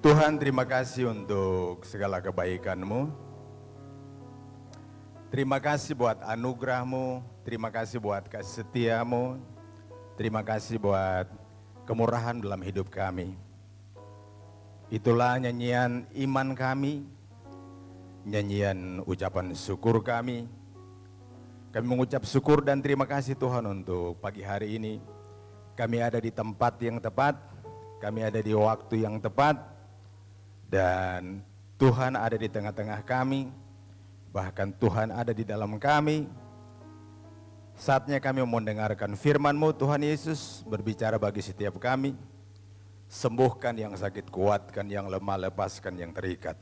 Tuhan, terima kasih untuk segala kebaikan-Mu. Terima kasih buat anugerah-Mu, terima kasih buat kasih setia-Mu, terima kasih buat kemurahan dalam hidup kami. Itulah nyanyian iman kami, nyanyian ucapan syukur kami. Kami mengucap syukur dan terima kasih Tuhan untuk pagi hari ini. Kami ada di tempat yang tepat, kami ada di waktu yang tepat, dan Tuhan ada di tengah-tengah kami, bahkan Tuhan ada di dalam kami. Saatnya kami mendengarkan firman-Mu, Tuhan Yesus, berbicara bagi setiap kami. Sembuhkan yang sakit, kuatkan yang lemah, lepaskan yang terikat.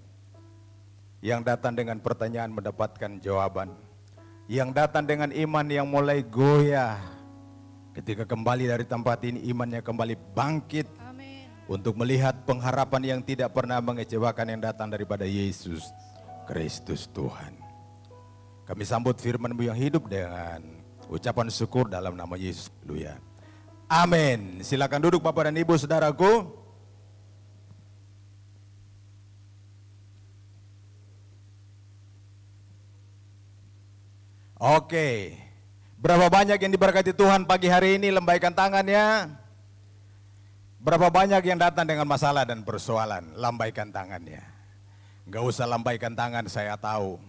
Yang datang dengan pertanyaan mendapatkan jawaban. Yang datang dengan iman yang mulai goyah. Ketika kembali dari tempat ini, imannya kembali bangkit. Amin. Untuk melihat pengharapan yang tidak pernah mengecewakan yang datang daripada Yesus Kristus Tuhan. Kami sambut firman-Mu yang hidup dengan ucapan syukur dalam nama Yesus. Haleluya. Amin. Silakan duduk Bapak dan Ibu saudaraku. Oke. Berapa banyak yang diberkati Tuhan pagi hari ini, lambaikan tangannya. Berapa banyak yang datang dengan masalah dan persoalan, lambaikan tangannya. Gak usah lambaikan tangan, saya tahu.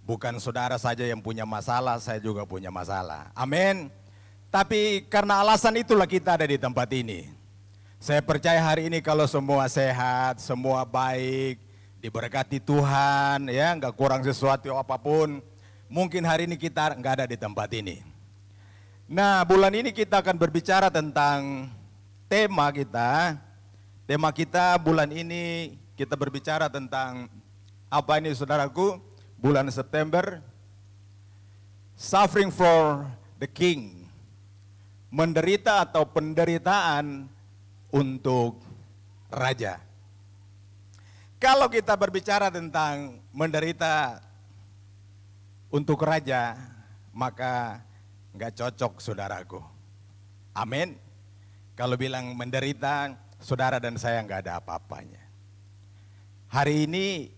Bukan saudara saja yang punya masalah, saya juga punya masalah. Amin. Tapi karena alasan itulah kita ada di tempat ini. Saya percaya hari ini kalau semua sehat, semua baik, diberkati Tuhan, ya nggak kurang sesuatu apapun. Mungkin hari ini kita nggak ada di tempat ini. Nah, bulan ini kita akan berbicara tentang tema kita. Tema kita bulan ini kita berbicara tentang apa ini saudaraku? Bulan September, Suffering for the King. Menderita atau penderitaan untuk raja. Kalau kita berbicara tentang menderita untuk raja, maka nggak cocok saudaraku. Amin. Kalau bilang menderita, saudara dan saya nggak ada apa-apanya. Hari ini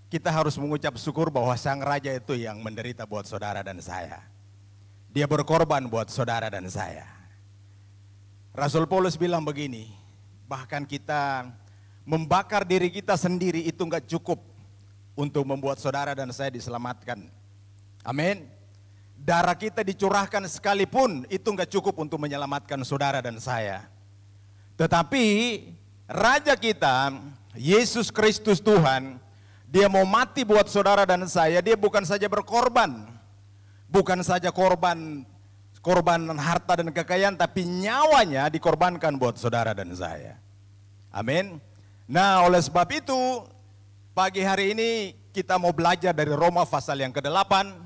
kita harus mengucap syukur bahwa sang raja itu yang menderita buat saudara dan saya. Dia berkorban buat saudara dan saya. Rasul Paulus bilang begini, bahkan kita membakar diri kita sendiri itu nggak cukup untuk membuat saudara dan saya diselamatkan. Amin. Darah kita dicurahkan sekalipun itu nggak cukup untuk menyelamatkan saudara dan saya. Tetapi Raja kita, Yesus Kristus Tuhan, Dia mau mati buat saudara dan saya. Dia bukan saja berkorban, bukan saja korban harta dan kekayaan, tapi nyawanya dikorbankan buat saudara dan saya. Amin. Nah, oleh sebab itu pagi hari ini kita mau belajar dari Roma pasal yang ke-8.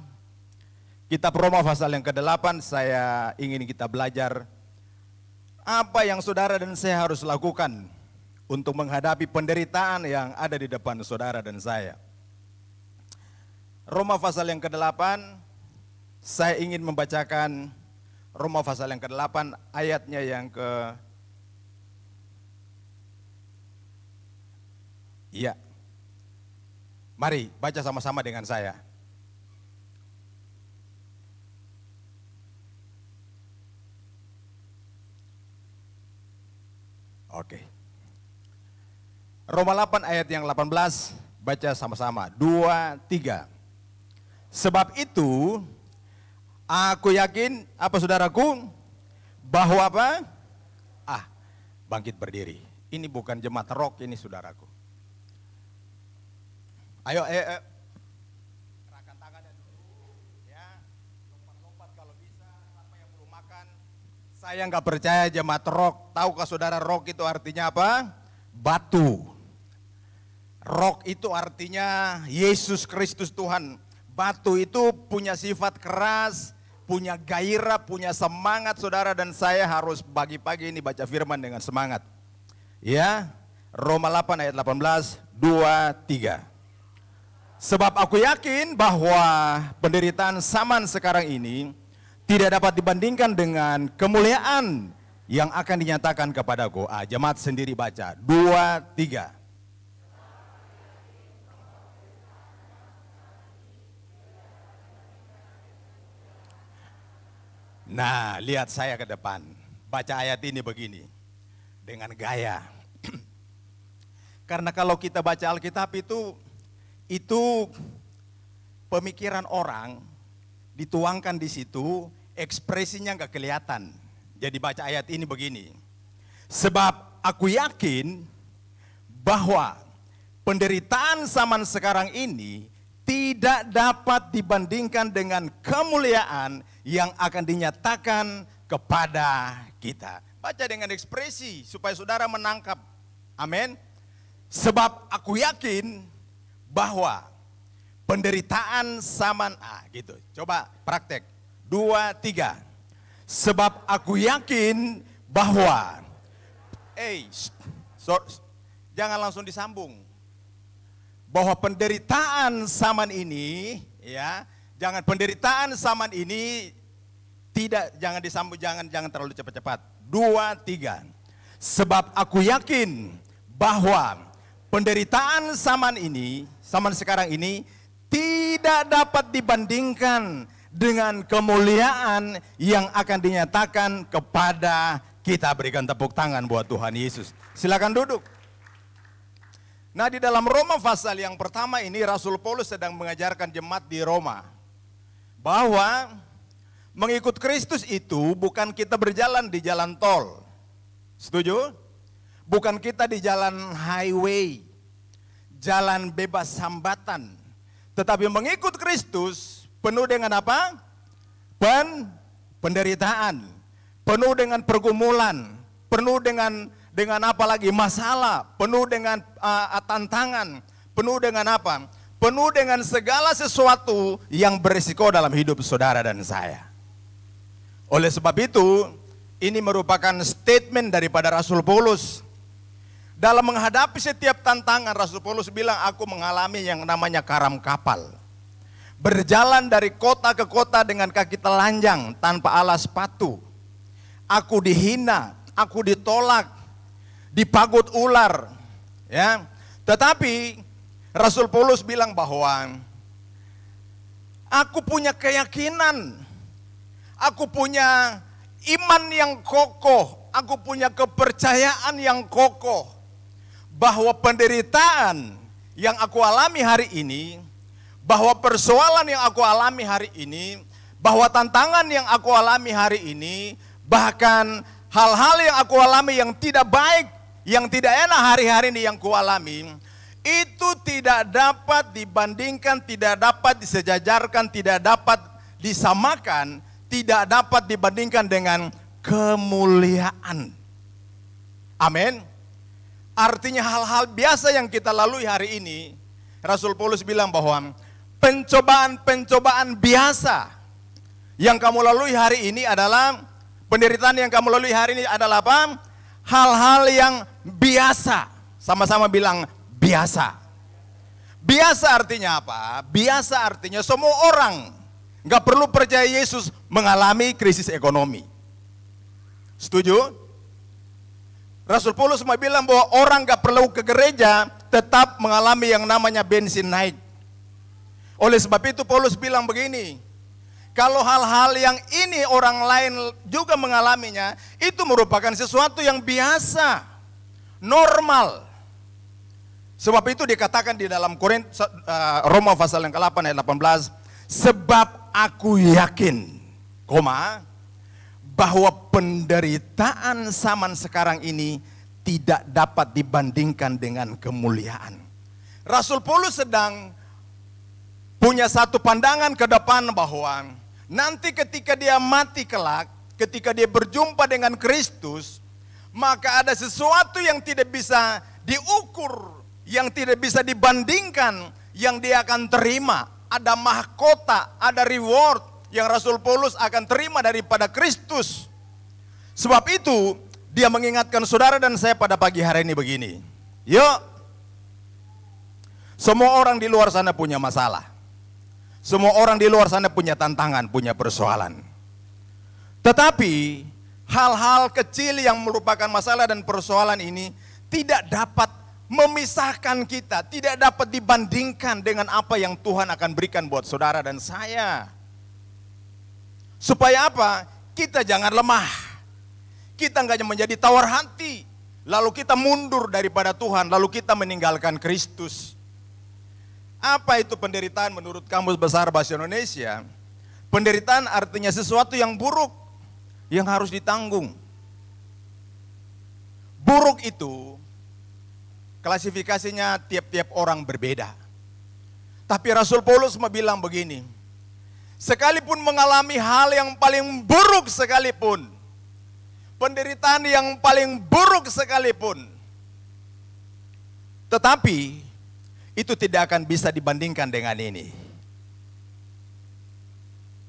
Kitab Roma pasal yang ke-8, saya ingin kita belajar apa yang saudara dan saya harus lakukan untuk menghadapi penderitaan yang ada di depan saudara dan saya. Roma pasal yang ke-8, saya ingin membacakan Roma pasal yang ke-8 ayatnya yang Iya. Mari baca sama-sama dengan saya. Oke. Roma 8 ayat yang 18, baca sama-sama. 2, 3. Sebab itu aku yakin, apa saudaraku, bahwa apa? Bangkit berdiri. Ini bukan jemaat rock ini saudaraku. Ayo, gerakan tangannya dulu, ya, lompat-lompat kalau bisa, siapa yang belum makan. Saya nggak percaya jemaat rock. Tahukah saudara rock itu artinya apa? Batu. Rock itu artinya Yesus Kristus Tuhan. Batu itu punya sifat keras, punya gairah, punya semangat saudara dan saya harus pagi-pagi ini baca firman dengan semangat. Ya, Roma 8 ayat 18, 2, 3. Sebab aku yakin bahwa penderitaan zaman sekarang ini tidak dapat dibandingkan dengan kemuliaan yang akan dinyatakan kepadaku. Jemaat sendiri baca. 2, 3. Nah, lihat saya ke depan. Baca ayat ini begini. Dengan gaya. Karena kalau kita baca Alkitab itu pemikiran orang dituangkan di situ, ekspresinya nggak kelihatan. Jadi baca ayat ini begini. Sebab aku yakin bahwa penderitaan zaman sekarang ini tidak dapat dibandingkan dengan kemuliaan yang akan dinyatakan kepada kita. Baca dengan ekspresi supaya saudara menangkap. Amin. Sebab aku yakin bahwa penderitaan zaman gitu. Coba praktek. 2, 3. Sebab aku yakin bahwa jangan langsung disambung. Bahwa penderitaan zaman ini, ya, penderitaan zaman ini jangan disambung, jangan terlalu cepat-cepat. 2, 3. Sebab aku yakin bahwa penderitaan zaman sekarang ini tidak dapat dibandingkan dengan kemuliaan yang akan dinyatakan kepada kita. Berikan tepuk tangan buat Tuhan Yesus. Silakan duduk. Nah, di dalam Roma pasal yang pertama ini Rasul Paulus sedang mengajarkan jemaat di Roma bahwa mengikut Kristus itu bukan kita berjalan di jalan tol. Setuju? Bukan kita di jalan highway, jalan bebas hambatan. Tetapi mengikut Kristus penuh dengan apa? Penderitaan, penuh dengan pergumulan, penuh dengan apa lagi? Masalah, penuh dengan tantangan, penuh dengan apa? Penuh dengan segala sesuatu yang berisiko dalam hidup saudara dan saya. Oleh sebab itu, ini merupakan statement daripada Rasul Paulus. Dalam menghadapi setiap tantangan, Rasul Paulus bilang, aku mengalami yang namanya karam kapal. Berjalan dari kota ke kota dengan kaki telanjang tanpa alas sepatu. Aku dihina, aku ditolak, dipagut ular. Ya. Tetapi Rasul Paulus bilang bahwa aku punya keyakinan, aku punya iman yang kokoh, aku punya kepercayaan yang kokoh bahwa penderitaan yang aku alami hari ini, bahwa persoalan yang aku alami hari ini, bahwa tantangan yang aku alami hari ini, bahkan hal-hal yang aku alami yang tidak baik, yang tidak enak hari-hari ini yang kualami, itu tidak dapat dibandingkan, tidak dapat disejajarkan, tidak dapat disamakan, tidak dapat dibandingkan dengan kemuliaan. Amin. Artinya hal-hal biasa yang kita lalui hari ini, Rasul Paulus bilang bahwa pencobaan-pencobaan biasa yang kamu lalui hari ini adalah, penderitaan yang kamu lalui hari ini adalah apa? Hal-hal yang biasa. Sama-sama bilang biasa. Biasa artinya apa? Biasa artinya semua orang gak perlu percaya Yesus mengalami krisis ekonomi. Setuju? Rasul Paulus mau bilang bahwa orang gak perlu ke gereja tetap mengalami yang namanya bensin naik. Oleh sebab itu Paulus bilang begini, kalau hal-hal yang ini orang lain juga mengalaminya, itu merupakan sesuatu yang biasa, normal. Sebab itu dikatakan di dalam Roma pasal yang ke-8 ayat 18, sebab aku yakin, bahwa penderitaan zaman sekarang ini tidak dapat dibandingkan dengan kemuliaan. Rasul Paulus sedang punya satu pandangan ke depan bahwa nanti ketika dia mati kelak, ketika dia berjumpa dengan Kristus, maka ada sesuatu yang tidak bisa diukur, yang tidak bisa dibandingkan, yang dia akan terima. Ada mahkota, ada reward yang Rasul Paulus akan terima daripada Kristus. Sebab itu dia mengingatkan saudara dan saya pada pagi hari ini begini. Yuk, semua orang di luar sana punya masalah. Semua orang di luar sana punya tantangan, punya persoalan. Tetapi hal-hal kecil yang merupakan masalah dan persoalan ini tidak dapat memisahkan kita, tidak dapat dibandingkan dengan apa yang Tuhan akan berikan buat saudara dan saya. Supaya apa? Kita jangan lemah. Kita nggak menjadi tawar hati, lalu kita mundur daripada Tuhan, lalu kita meninggalkan Kristus. Apa itu penderitaan menurut Kamus Besar Bahasa Indonesia? Penderitaan artinya sesuatu yang buruk, yang harus ditanggung. Buruk itu klasifikasinya tiap-tiap orang berbeda. Tapi Rasul Paulus bilang begini, sekalipun mengalami hal yang paling buruk sekalipun, penderitaan yang paling buruk sekalipun, tetapi itu tidak akan bisa dibandingkan dengan ini.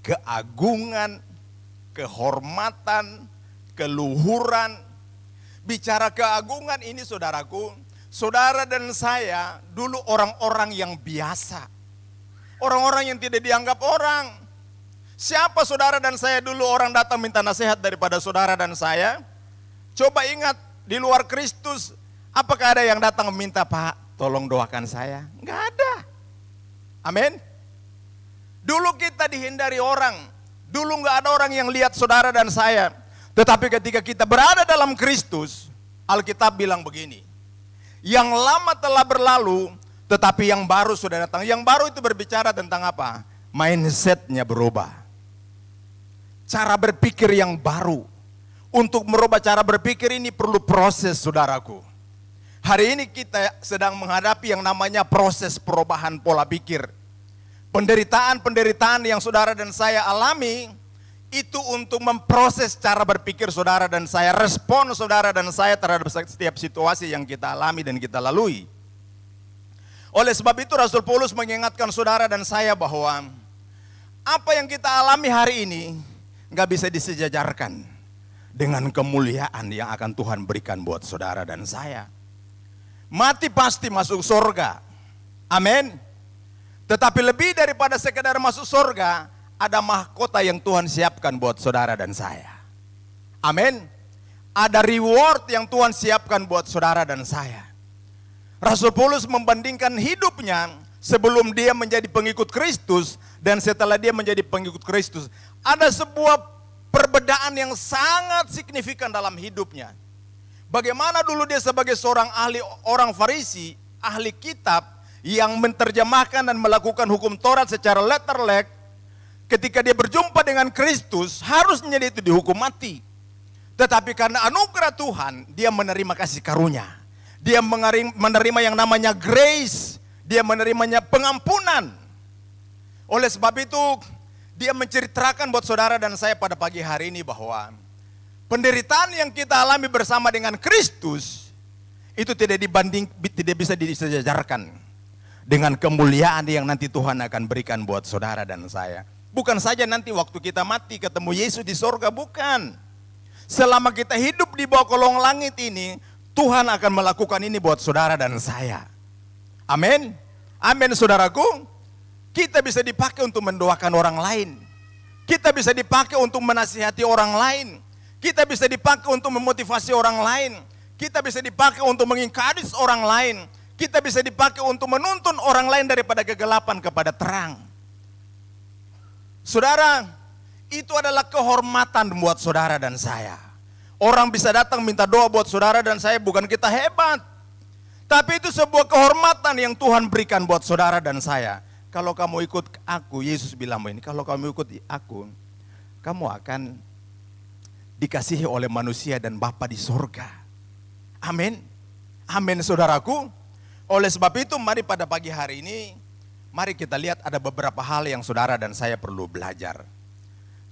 Keagungan, kehormatan, keluhuran. Bicara keagungan ini saudaraku, saudara dan saya dulu orang-orang yang biasa. Orang-orang yang tidak dianggap orang. Siapa saudara dan saya dulu orang datang minta nasihat daripada saudara dan saya? Coba ingat, di luar Kristus, apakah ada yang datang meminta, Pak, tolong doakan saya? Enggak ada. Amin. Dulu kita dihindari orang. Dulu enggak ada orang yang lihat saudara dan saya. Tetapi ketika kita berada dalam Kristus, Alkitab bilang begini, yang lama telah berlalu, tetapi yang baru sudah datang. Yang baru itu berbicara tentang apa? Mindsetnya berubah. Cara berpikir yang baru. Untuk merubah cara berpikir ini perlu proses, saudaraku. Hari ini kita sedang menghadapi yang namanya proses perubahan pola pikir. Penderitaan-penderitaan yang saudara dan saya alami, itu untuk memproses cara berpikir saudara dan saya, respon saudara dan saya terhadap setiap situasi yang kita alami dan kita lalui. Oleh sebab itu Rasul Paulus mengingatkan saudara dan saya bahwa apa yang kita alami hari ini nggak bisa disejajarkan dengan kemuliaan yang akan Tuhan berikan buat saudara dan saya. Mati pasti masuk surga. Amin. Tetapi lebih daripada sekedar masuk surga, ada mahkota yang Tuhan siapkan buat saudara dan saya. Amin. Ada reward yang Tuhan siapkan buat saudara dan saya. Rasul Paulus membandingkan hidupnya sebelum dia menjadi pengikut Kristus dan setelah dia menjadi pengikut Kristus. Ada sebuah perbedaan yang sangat signifikan dalam hidupnya. Bagaimana dulu dia sebagai seorang ahli, orang Farisi, ahli kitab yang menerjemahkan dan melakukan hukum Taurat secara letterlek, ketika dia berjumpa dengan Kristus, harusnya dia itu dihukum mati. Tetapi karena anugerah Tuhan, dia menerima kasih karunia. Dia menerima yang namanya grace, dia menerimanya pengampunan. Oleh sebab itu, dia menceritakan buat saudara dan saya pada pagi hari ini bahwa penderitaan yang kita alami bersama dengan Kristus itu tidak bisa disejajarkan dengan kemuliaan yang nanti Tuhan akan berikan buat saudara dan saya. Bukan saja nanti waktu kita mati ketemu Yesus di sorga, bukan. Selama kita hidup di bawah kolong langit ini, Tuhan akan melakukan ini buat saudara dan saya. Amin. Amin saudaraku. Kita bisa dipakai untuk mendoakan orang lain. Kita bisa dipakai untuk menasihati orang lain. Kita bisa dipakai untuk memotivasi orang lain. Kita bisa dipakai untuk mengencourage orang lain. Kita bisa dipakai untuk menuntun orang lain daripada kegelapan kepada terang. Saudara, itu adalah kehormatan buat saudara dan saya. Orang bisa datang minta doa buat saudara dan saya, bukan kita hebat. Tapi itu sebuah kehormatan yang Tuhan berikan buat saudara dan saya. Kalau kamu ikut aku, Yesus bilang begini, kalau kamu ikut aku, kamu akan dikasihi oleh manusia dan Bapa di surga. Amin. Amin saudaraku. Oleh sebab itu mari pada pagi hari ini, mari kita lihat ada beberapa hal yang saudara dan saya perlu belajar.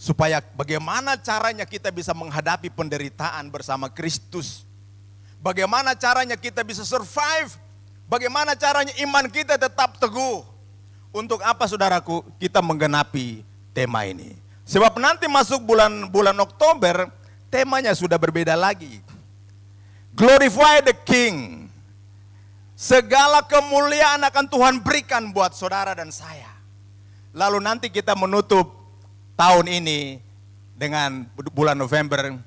Supaya bagaimana caranya kita bisa menghadapi penderitaan bersama Kristus. Bagaimana caranya kita bisa survive. Bagaimana caranya iman kita tetap teguh. Untuk apa saudaraku kita menggenapi tema ini. Sebab nanti masuk bulan Oktober, temanya sudah berbeda lagi. Glorify the King. Segala kemuliaan akan Tuhan berikan buat saudara dan saya. Lalu nanti kita menutup tahun ini dengan bulan November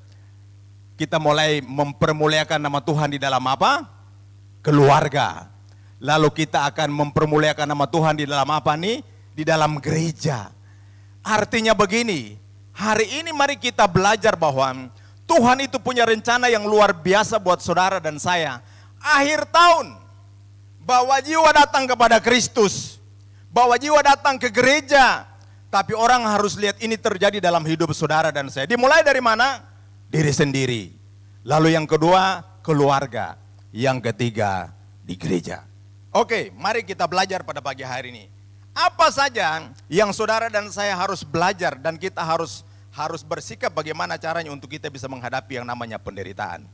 kita mulai mempermuliakan nama Tuhan di dalam apa? Keluarga. Lalu kita akan mempermuliakan nama Tuhan di dalam apa nih? Di dalam gereja. Artinya begini, hari ini mari kita belajar bahwa Tuhan itu punya rencana yang luar biasa buat saudara dan saya. Akhir tahun, bawa jiwa datang kepada Kristus, bawa jiwa datang ke gereja. Tapi orang harus lihat ini terjadi dalam hidup saudara dan saya. Dimulai dari mana? Diri sendiri. Lalu yang kedua, keluarga. Yang ketiga, di gereja. Oke, mari kita belajar pada pagi hari ini. Apa saja yang saudara dan saya harus belajar dan kita harus bersikap bagaimana caranya untuk kita bisa menghadapi yang namanya penderitaan.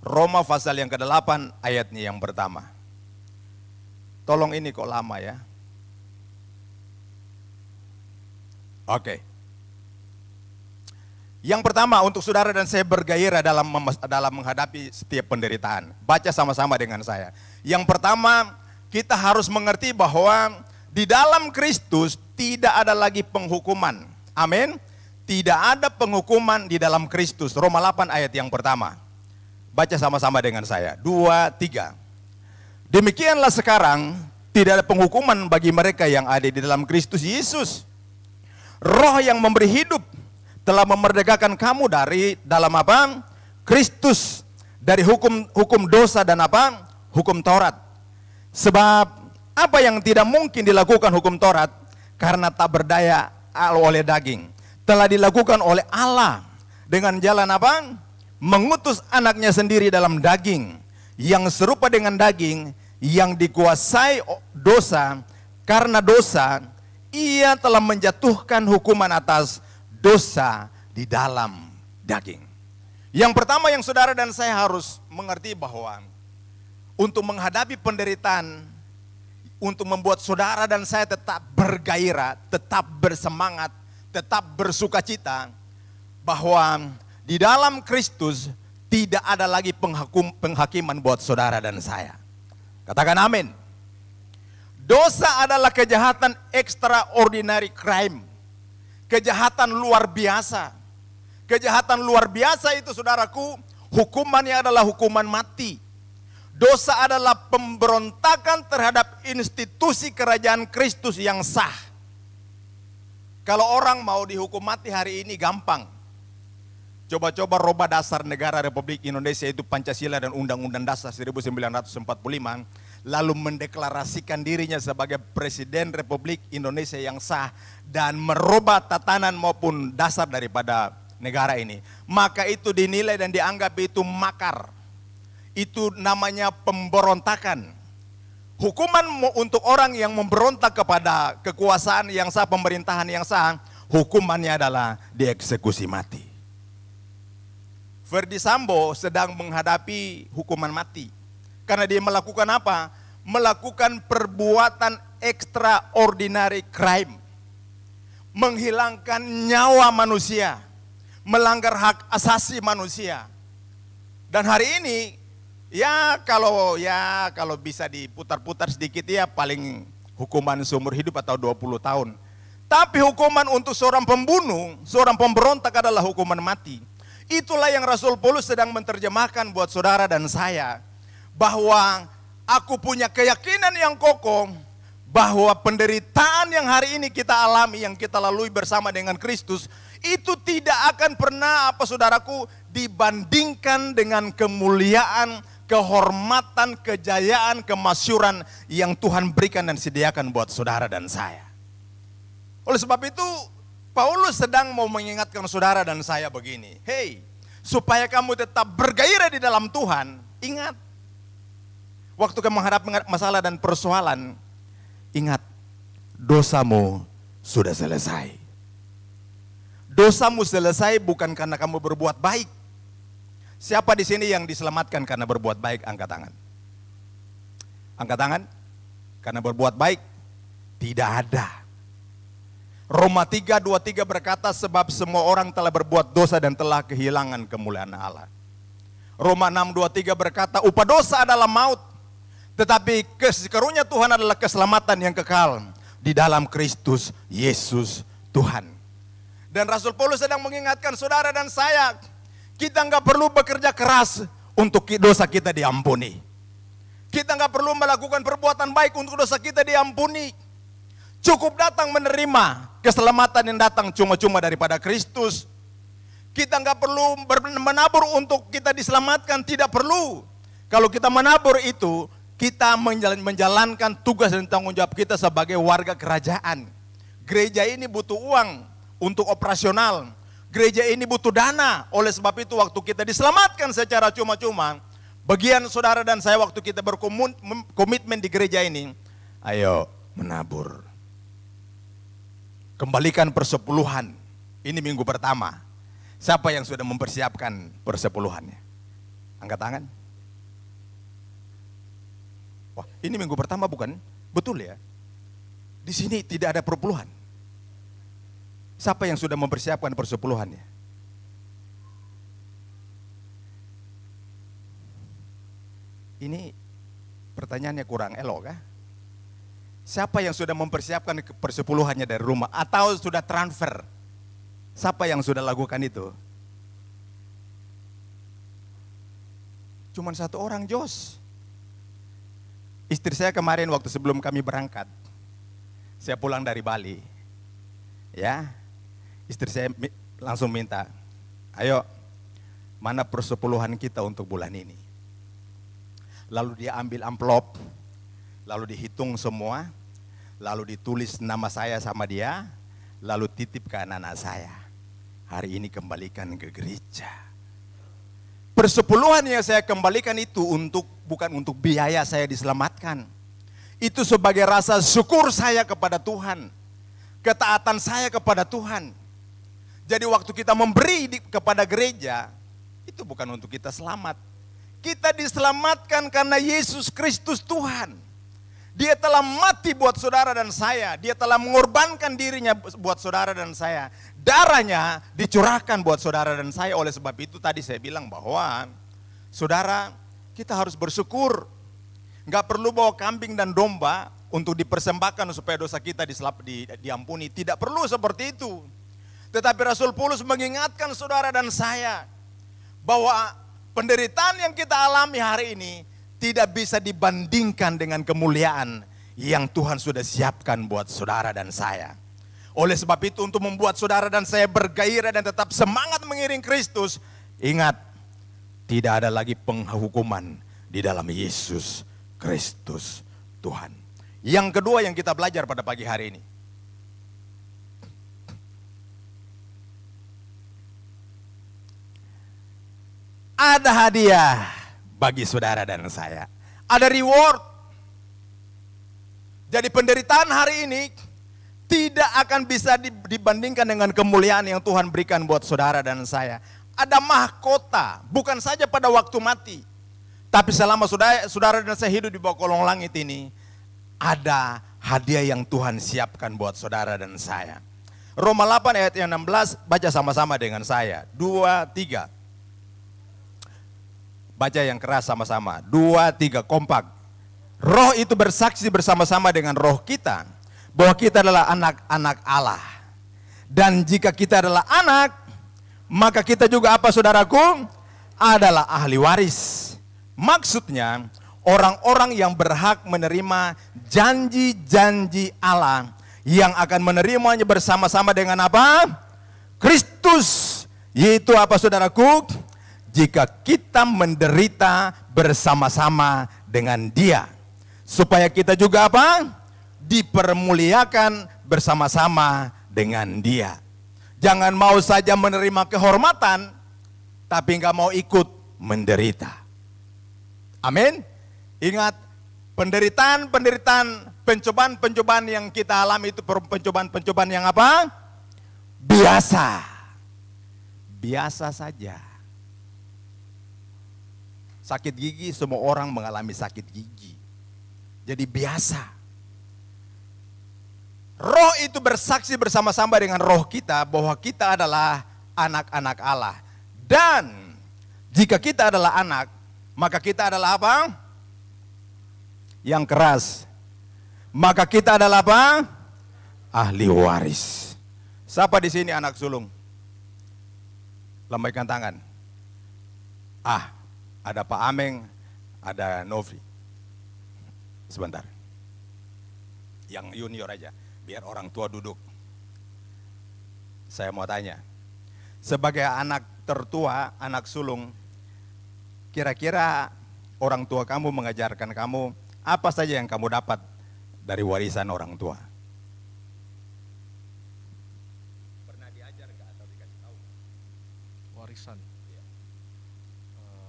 Roma pasal yang ke-8 ayatnya yang pertama. Tolong ini kok lama ya. Oke. Yang pertama untuk saudara dan saya bergairah dalam menghadapi setiap penderitaan. Baca sama-sama dengan saya. Yang pertama, kita harus mengerti bahwa di dalam Kristus tidak ada lagi penghukuman. Amin. Tidak ada penghukuman di dalam Kristus. Roma 8 ayat yang pertama. Baca sama-sama dengan saya. 2, 3. Demikianlah sekarang tidak ada penghukuman bagi mereka yang ada di dalam Kristus Yesus. Roh yang memberi hidup telah memerdekakan kamu dari dalam apa? Kristus, dari hukum dosa dan apa? Hukum Taurat. Sebab apa yang tidak mungkin dilakukan hukum Taurat karena tak berdaya oleh daging, telah dilakukan oleh Allah dengan jalan apa? Mengutus anaknya sendiri dalam daging, yang serupa dengan daging, yang dikuasai dosa. Karena dosa, ia telah menjatuhkan hukuman atas dosa di dalam daging. Yang pertama yang saudara dan saya harus mengerti bahwa untuk menghadapi penderitaan, untuk membuat saudara dan saya tetap bergairah, tetap bersemangat, tetap bersukacita, bahwa di dalam Kristus tidak ada lagi penghakiman buat saudara dan saya. Katakan amin. Dosa adalah kejahatan extraordinary crime. Kejahatan luar biasa. Kejahatan luar biasa itu saudaraku, hukumannya adalah hukuman mati. Dosa adalah pemberontakan terhadap institusi kerajaan Kristus yang sah. Kalau orang mau dihukum mati hari ini gampang. Coba-coba rubah dasar negara Republik Indonesia itu Pancasila dan Undang-Undang Dasar 1945. Lalu mendeklarasikan dirinya sebagai Presiden Republik Indonesia yang sah dan merubah tatanan maupun dasar daripada negara ini. Maka itu dinilai dan dianggap itu makar. Itu namanya pemberontakan. Hukuman untuk orang yang memberontak kepada kekuasaan yang sah, pemerintahan yang sah, hukumannya adalah dieksekusi mati. Verdi Sambo sedang menghadapi hukuman mati. Karena dia melakukan apa? Melakukan perbuatan extraordinary crime. Menghilangkan nyawa manusia. Melanggar hak asasi manusia. Dan hari ini, kalau bisa diputar-putar sedikit ya paling hukuman seumur hidup atau 20 tahun. Tapi hukuman untuk seorang pembunuh, seorang pemberontak adalah hukuman mati. Itulah yang Rasul Paulus sedang menerjemahkan buat saudara dan saya. Bahwa aku punya keyakinan yang kokoh bahwa penderitaan yang hari ini kita alami, yang kita lalui bersama dengan Kristus, itu tidak akan pernah saudaraku dibandingkan dengan kemuliaan, kehormatan, kejayaan, kemasyuran yang Tuhan berikan dan sediakan buat saudara dan saya. Oleh sebab itu Paulus sedang mau mengingatkan saudara dan saya begini, hey, supaya kamu tetap bergairah di dalam Tuhan, ingat, waktu kamu menghadapi masalah dan persoalan, ingat, dosamu sudah selesai. Dosamu selesai bukan karena kamu berbuat baik. Siapa di sini yang diselamatkan karena berbuat baik? Angkat tangan. Angkat tangan. Karena berbuat baik? Tidak ada. Roma 3:23 berkata, sebab semua orang telah berbuat dosa dan telah kehilangan kemuliaan Allah. Roma 6:23 berkata, upah dosa adalah maut, tetapi karunia Tuhan adalah keselamatan yang kekal di dalam Kristus Yesus Tuhan. Dan Rasul Paulus sedang mengingatkan saudara dan saya, Kita nggak perlu bekerja keras untuk dosa kita diampuni. Kita nggak perlu melakukan perbuatan baik untuk dosa kita diampuni. Cukup datang menerima keselamatan yang datang cuma-cuma daripada Kristus. Kita nggak perlu menabur untuk kita diselamatkan, tidak perlu. Kalau kita menabur itu, kita menjalankan tugas dan tanggung jawab kita sebagai warga kerajaan. Gereja ini butuh uang untuk operasional. Gereja ini butuh dana. Oleh sebab itu waktu kita diselamatkan secara cuma-cuma, bagian saudara dan saya waktu kita berkomitmen di gereja ini, ayo menabur. Kembalikan persepuluhan. Ini minggu pertama. Siapa yang sudah mempersiapkan persepuluhannya? Angkat tangan. Wah, ini minggu pertama bukan? Betul ya? Di sini tidak ada perpuluhan. Siapa yang sudah mempersiapkan persepuluhannya? Ini pertanyaannya kurang elok kah? Siapa yang sudah mempersiapkan persepuluhannya dari rumah atau sudah transfer? Siapa yang sudah lakukan itu? Cuman satu orang, Jos. Istri saya kemarin waktu sebelum kami berangkat, saya pulang dari Bali, ya. Istri saya langsung minta, ayo mana persepuluhan kita untuk bulan ini. Lalu dia ambil amplop, lalu dihitung semua, lalu ditulis nama saya sama dia, lalu titip ke anak-anak saya. Hari ini kembalikan ke gereja. Persepuluhan yang saya kembalikan itu bukan untuk biaya saya diselamatkan. Itu sebagai rasa syukur saya kepada Tuhan. Ketaatan saya kepada Tuhan. Jadi waktu kita memberi kepada gereja, itu bukan untuk kita selamat. Kita diselamatkan karena Yesus Kristus Tuhan. Dia telah mati buat saudara dan saya. Dia telah mengorbankan dirinya buat saudara dan saya. Darahnya dicurahkan buat saudara dan saya. Oleh sebab itu tadi saya bilang bahwa saudara, kita harus bersyukur. Gak perlu bawa kambing dan domba untuk dipersembahkan supaya dosa kita diampuni. Tidak perlu seperti itu. Tetapi Rasul Paulus mengingatkan saudara dan saya bahwa penderitaan yang kita alami hari ini tidak bisa dibandingkan dengan kemuliaan yang Tuhan sudah siapkan buat saudara dan saya. Oleh sebab itu untuk membuat saudara dan saya bergairah dan tetap semangat mengiring Kristus, ingat, tidak ada lagi penghukuman di dalam Yesus Kristus Tuhan. Yang kedua yang kita belajar pada pagi hari ini, ada hadiah bagi saudara dan saya. Ada reward. Jadi penderitaan hari ini tidak akan bisa dibandingkan dengan kemuliaan yang Tuhan berikan buat saudara dan saya. Ada mahkota, bukan saja pada waktu mati. Tapi selama saudara dan saya hidup di bawah kolong langit ini, ada hadiah yang Tuhan siapkan buat saudara dan saya. Roma 8 ayat yang 16, baca sama-sama dengan saya. 2, 3. Baca yang keras sama-sama. 2, 3, kompak. Roh itu bersaksi bersama-sama dengan roh kita bahwa kita adalah anak-anak Allah. Dan jika kita adalah anak, maka kita juga apa saudaraku? Adalah ahli waris. Maksudnya orang-orang yang berhak menerima janji-janji Allah yang akan menerimanya bersama-sama dengan apa? Kristus. Yaitu apa saudaraku? Jika kita menderita bersama-sama dengan Dia, supaya kita juga apa? Dipermuliakan bersama-sama dengan Dia. Jangan mau saja menerima kehormatan, tapi nggak mau ikut menderita. Amin. Ingat, penderitaan, pencobaan yang kita alami itu pencobaan yang apa? Biasa. Biasa saja. Sakit gigi, semua orang mengalami sakit gigi. Jadi biasa. Roh itu bersaksi bersama-sama dengan roh kita bahwa kita adalah anak-anak Allah. Dan jika kita adalah anak, maka kita adalah apa? Yang keras. Maka kita adalah apa? Ahli waris. Siapa di sini anak sulung? Lambaikan tangan. Ada Pak Ameng, ada Novi. Sebentar. Yang junior aja, biar orang tua duduk. Saya mau tanya, sebagai anak tertua, anak sulung, kira-kira orang tua kamu mengajarkan kamu apa saja yang kamu dapat dari warisan orang tua? Pernah diajar nggak atau dikasih tahu? Warisan. Ya.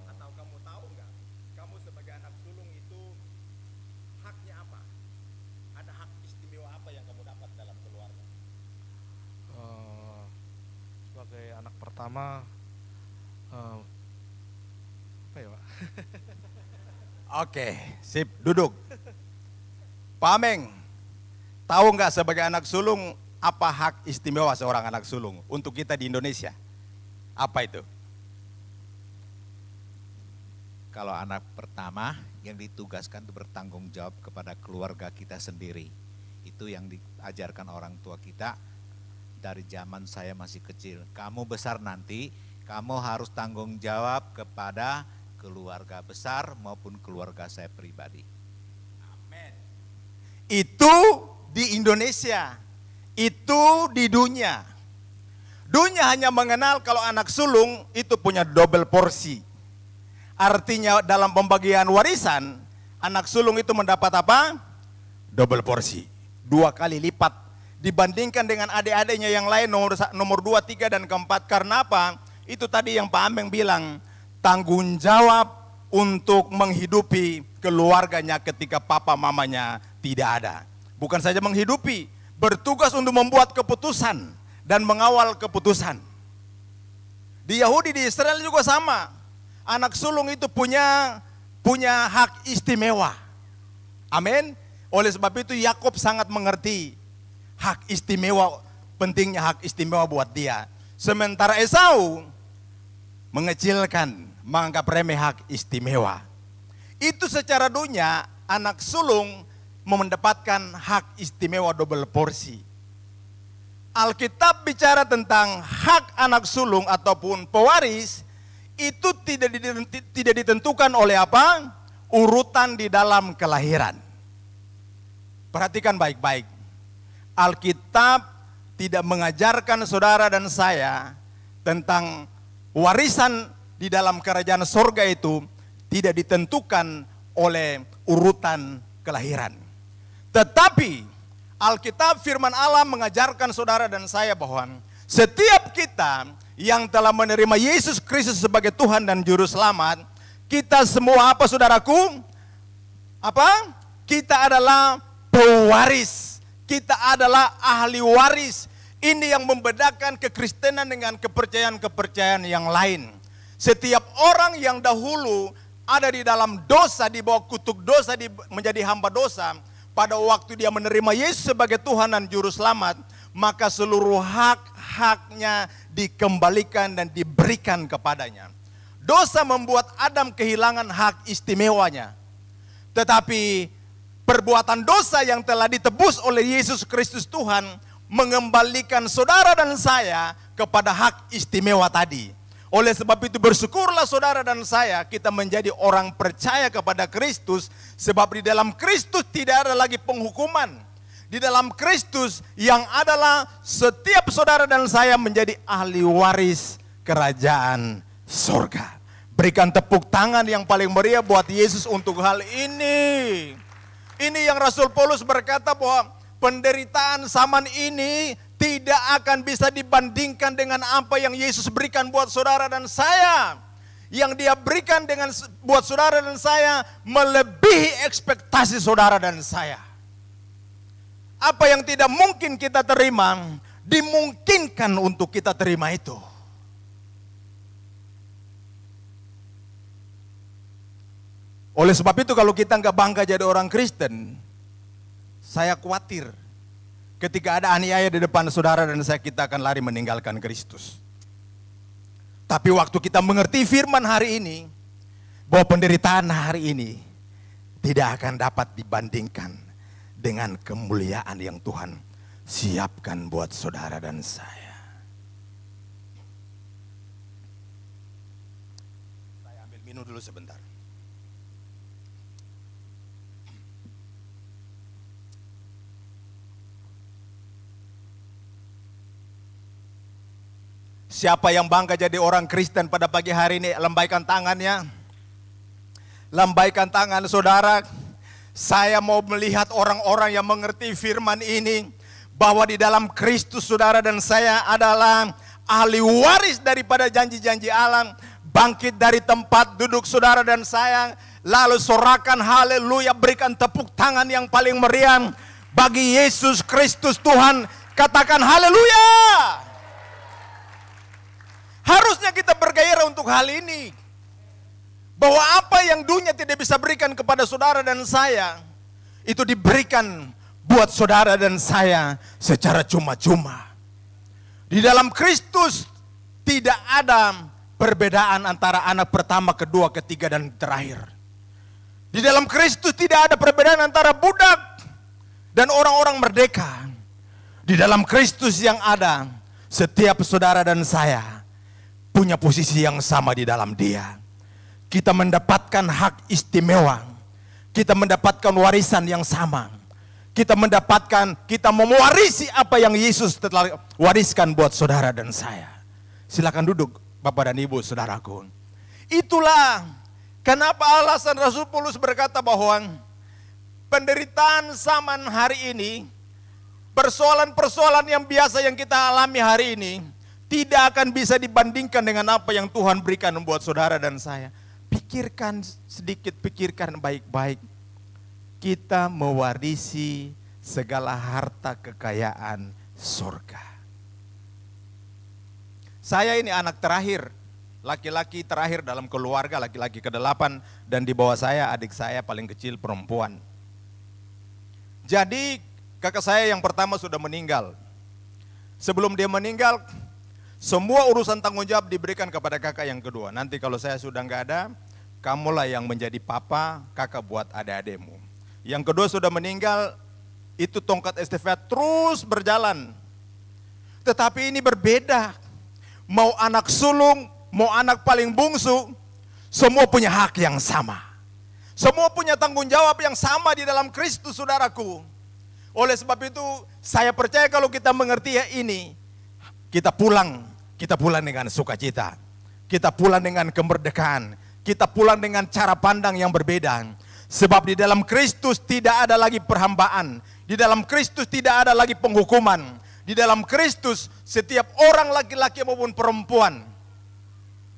Atau kamu tahu nggak, kamu sebagai anak sulung itu haknya apa? Ada hak istimewa apa yang kamu dapat dalam keluarga? Sebagai anak pertama, apa ya, Pak? Oke, sip, duduk. Pak Ameng, tahu nggak sebagai anak sulung apa hak istimewa seorang anak sulung untuk kita di Indonesia? Apa itu? Kalau anak pertama yang ditugaskan untuk bertanggung jawab kepada keluarga kita sendiri. Itu yang diajarkan orang tua kita dari zaman saya masih kecil. Kamu besar nanti, kamu harus tanggung jawab kepada keluarga besar maupun keluarga saya pribadi. Amin. Itu di Indonesia, itu di dunia. Dunia hanya mengenal kalau anak sulung itu punya double porsi. Artinya dalam pembagian warisan, anak sulung itu mendapat apa? Double porsi. 2 kali lipat dibandingkan dengan adik-adiknya yang lain nomor 2, 3 dan keempat. Karena apa? Itu tadi yang Pak Ameng bilang, tanggung jawab untuk menghidupi keluarganya ketika papa mamanya tidak ada. Bukan saja menghidupi, bertugas untuk membuat keputusan dan mengawal keputusan. Di Yahudi, di Israel juga sama. Anak sulung itu punya hak istimewa. Amin. Oleh sebab itu Yakub sangat mengerti hak istimewa, pentingnya hak istimewa buat dia. Sementara Esau mengecilkan, menganggap remeh hak istimewa. Itu secara dunia anak sulung mendapatkan hak istimewa double porsi. Alkitab bicara tentang hak anak sulung ataupun pewaris, itu tidak ditentukan oleh apa? Urutan di dalam kelahiran. Perhatikan baik-baik. Alkitab tidak mengajarkan saudara dan saya tentang warisan di dalam kerajaan sorga itu tidak ditentukan oleh urutan kelahiran. Tetapi Alkitab firman Allah mengajarkan saudara dan saya bahwa setiap kita yang telah menerima Yesus Kristus sebagai Tuhan dan Juru Selamat, kita semua apa saudaraku? Apa? Kita adalah pewaris. Kita adalah ahli waris. Ini yang membedakan kekristenan dengan kepercayaan-kepercayaan yang lain. Setiap orang yang dahulu ada di dalam dosa, di bawah kutuk dosa, menjadi hamba dosa, pada waktu dia menerima Yesus sebagai Tuhan dan Juru Selamat, maka seluruh hak-haknya dikembalikan dan diberikan kepadanya. Dosa membuat Adam kehilangan hak istimewanya. Tetapi perbuatan dosa yang telah ditebus oleh Yesus Kristus Tuhan mengembalikan saudara dan saya kepada hak istimewa tadi. Oleh sebab itu bersyukurlah saudara dan saya, kita menjadi orang percaya kepada Kristus, sebab di dalam Kristus tidak ada lagi penghukuman. Di dalam Kristus yang adalah setiap saudara dan saya menjadi ahli waris kerajaan surga. Berikan tepuk tangan yang paling meriah buat Yesus untuk hal ini. Ini yang Rasul Paulus berkata bahwa penderitaan zaman ini tidak akan bisa dibandingkan dengan apa yang Yesus berikan buat saudara dan saya. Yang dia berikan buat saudara dan saya melebihi ekspektasi saudara dan saya. Apa yang tidak mungkin kita terima, dimungkinkan untuk kita terima itu. Oleh sebab itu kalau kita nggak bangga jadi orang Kristen, saya khawatir ketika ada aniaya di depan saudara dan saya, kita akan lari meninggalkan Kristus. Tapi waktu kita mengerti firman hari ini, bahwa penderitaan hari ini tidak akan dapat dibandingkan dengan kemuliaan yang Tuhan siapkan buat saudara dan saya. Saya dulu sebentar. Siapa yang bangga jadi orang Kristen pada pagi hari ini, lambaikan tangannya. Lambaikan tangan saudara. Saya mau melihat orang-orang yang mengerti firman ini, bahwa di dalam Kristus saudara dan saya adalah ahli waris daripada janji-janji Allah. Bangkit dari tempat duduk saudara dan saya, lalu sorakan haleluya, berikan tepuk tangan yang paling meriah bagi Yesus Kristus Tuhan. Katakan haleluya. Harusnya kita bergairah untuk hal ini. Bahwa apa yang dunia tidak bisa berikan kepada saudara dan saya, itu diberikan buat saudara dan saya secara cuma-cuma. Di dalam Kristus tidak ada perbedaan antara anak pertama, kedua, ketiga, dan terakhir. Di dalam Kristus tidak ada perbedaan antara budak dan orang-orang merdeka. Di dalam Kristus yang ada, setiap saudara dan saya punya posisi yang sama di dalam Dia. Kita mendapatkan hak istimewa. Kita mendapatkan warisan yang sama. Kita mewarisi apa yang Yesus telah wariskan buat saudara dan saya. Silakan duduk Bapak dan Ibu saudaraku. Itulah kenapa alasan Rasul Paulus berkata bahwa penderitaan zaman hari ini, persoalan-persoalan yang biasa yang kita alami hari ini, tidak akan bisa dibandingkan dengan apa yang Tuhan berikan buat saudara dan saya. Pikirkan sedikit, pikirkan baik-baik. Kita mewarisi segala harta kekayaan surga. Saya ini anak terakhir, laki-laki terakhir dalam keluarga, laki-laki ke-8, dan di bawah saya adik saya paling kecil perempuan. Jadi kakak saya yang pertama sudah meninggal. Sebelum dia meninggal, semua urusan tanggung jawab diberikan kepada kakak yang kedua. Nanti kalau saya sudah nggak ada, kamulah yang menjadi papa, kakak buat adik-adikmu. Yang kedua sudah meninggal, itu tongkat estafet terus berjalan. Tetapi ini berbeda. Mau anak sulung, mau anak paling bungsu, semua punya hak yang sama. Semua punya tanggung jawab yang sama di dalam Kristus, saudaraku. Oleh sebab itu, saya percaya kalau kita mengerti ini, kita pulang dengan sukacita. Kita pulang dengan kemerdekaan. Kita pulang dengan cara pandang yang berbeda. Sebab di dalam Kristus tidak ada lagi perhambaan. Di dalam Kristus tidak ada lagi penghukuman. Di dalam Kristus setiap orang laki-laki maupun perempuan,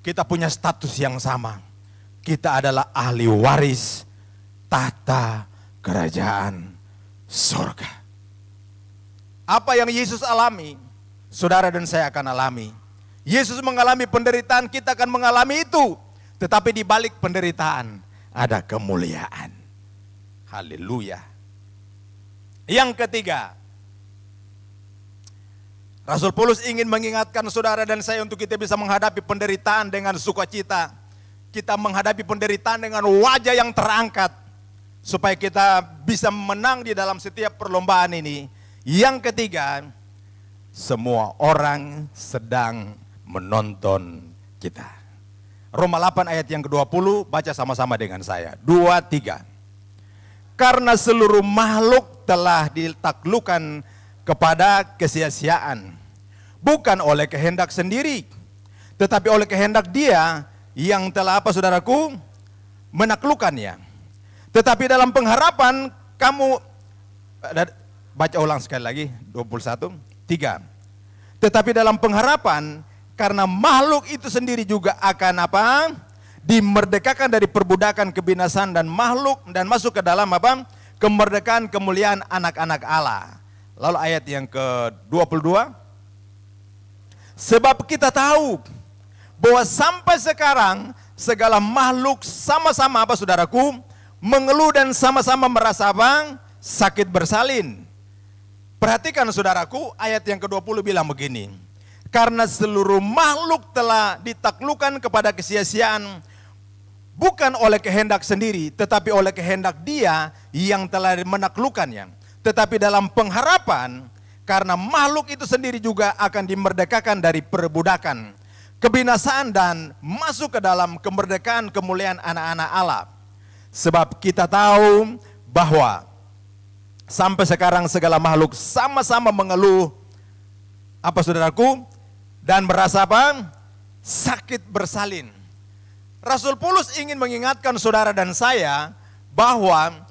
kita punya status yang sama. Kita adalah ahli waris tahta kerajaan surga. Apa yang Yesus alami, saudara dan saya akan alami. Yesus mengalami penderitaan, kita akan mengalami itu. Tetapi di balik penderitaan ada kemuliaan. Haleluya. Yang ketiga, Rasul Paulus ingin mengingatkan saudara dan saya untuk kita bisa menghadapi penderitaan dengan sukacita. Kita menghadapi penderitaan dengan wajah yang terangkat. Supaya kita bisa menang di dalam setiap perlombaan ini. Yang ketiga, semua orang sedang menonton kita. Roma 8 ayat yang ke-20, baca sama-sama dengan saya. 2, 3. Karena seluruh makhluk telah ditaklukkan kepada kesia-siaan. Bukan oleh kehendak sendiri, tetapi oleh kehendak Dia yang telah apa saudaraku? Menaklukkannya. Tetapi dalam pengharapan kamu, baca ulang sekali lagi, 21, 3. Tetapi dalam pengharapan, karena makhluk itu sendiri juga akan apa? Dimerdekakan dari perbudakan kebinasan dan makhluk dan masuk ke dalam apa? Kemerdekaan kemuliaan anak-anak Allah. Lalu ayat yang ke-22. Sebab kita tahu bahwa sampai sekarang segala makhluk sama-sama apa saudaraku? Mengeluh dan sama-sama merasa apa? Sakit bersalin. Perhatikan saudaraku, ayat yang ke-20 bilang begini. Karena seluruh makhluk telah ditaklukkan kepada kesia-siaan, bukan oleh kehendak sendiri, tetapi oleh kehendak Dia yang telah menaklukkannya. Tetapi dalam pengharapan, karena makhluk itu sendiri juga akan dimerdekakan dari perbudakan kebinasaan dan masuk ke dalam kemerdekaan kemuliaan anak-anak Allah. Sebab kita tahu bahwa sampai sekarang segala makhluk sama-sama mengeluh, apa saudaraku, dan merasa apa? Sakit bersalin. Rasul Paulus ingin mengingatkan saudara dan saya bahwa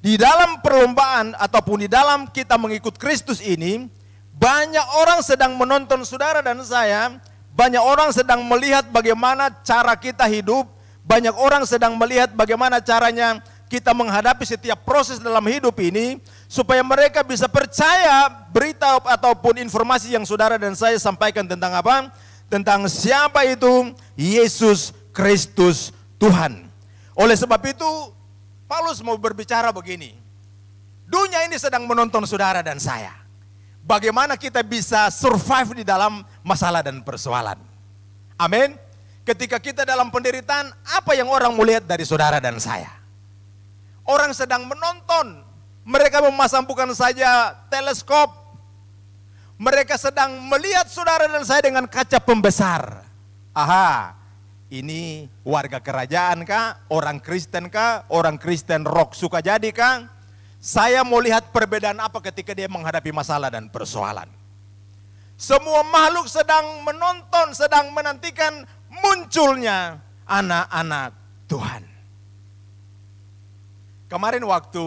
di dalam perlombaan ataupun di dalam kita mengikut Kristus ini, banyak orang sedang menonton saudara dan saya, banyak orang sedang melihat bagaimana cara kita hidup, banyak orang sedang melihat bagaimana caranya kita menghadapi setiap proses dalam hidup ini, supaya mereka bisa percaya berita ataupun informasi yang saudara dan saya sampaikan tentang apa? Tentang siapa itu Yesus Kristus Tuhan. Oleh sebab itu, Paulus mau berbicara begini. Dunia ini sedang menonton saudara dan saya. Bagaimana kita bisa survive di dalam masalah dan persoalan. Amin. Ketika kita dalam penderitaan, apa yang orang mau lihat dari saudara dan saya? Orang sedang menonton. Mereka memasang bukan saja teleskop. Mereka sedang melihat saudara dan saya dengan kaca pembesar. Aha, ini warga kerajaan kah? Orang Kristen kah? Orang Kristen rock suka jadi kah? Saya mau lihat perbedaan apa ketika dia menghadapi masalah dan persoalan. Semua makhluk sedang menonton, sedang menantikan munculnya anak-anak Tuhan. Kemarin waktu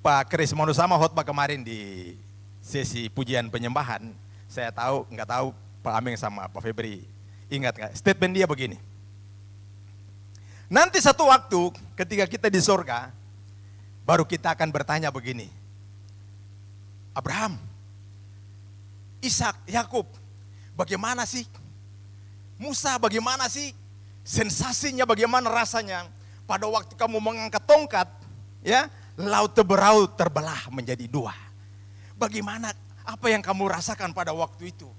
Pak Kris Manusama khotbah kemarin di sesi pujian penyembahan, saya nggak tahu Pak Ameng sama Pak Febri ingat nggak? Statement dia begini. Nanti satu waktu ketika kita di surga, baru kita akan bertanya begini. Abraham, Ishak, Yakub, bagaimana sih? Musa, bagaimana sih? Sensasinya bagaimana rasanya? Pada waktu kamu mengangkat tongkat, ya, laut Teberau terbelah menjadi dua. Bagaimana, apa yang kamu rasakan pada waktu itu?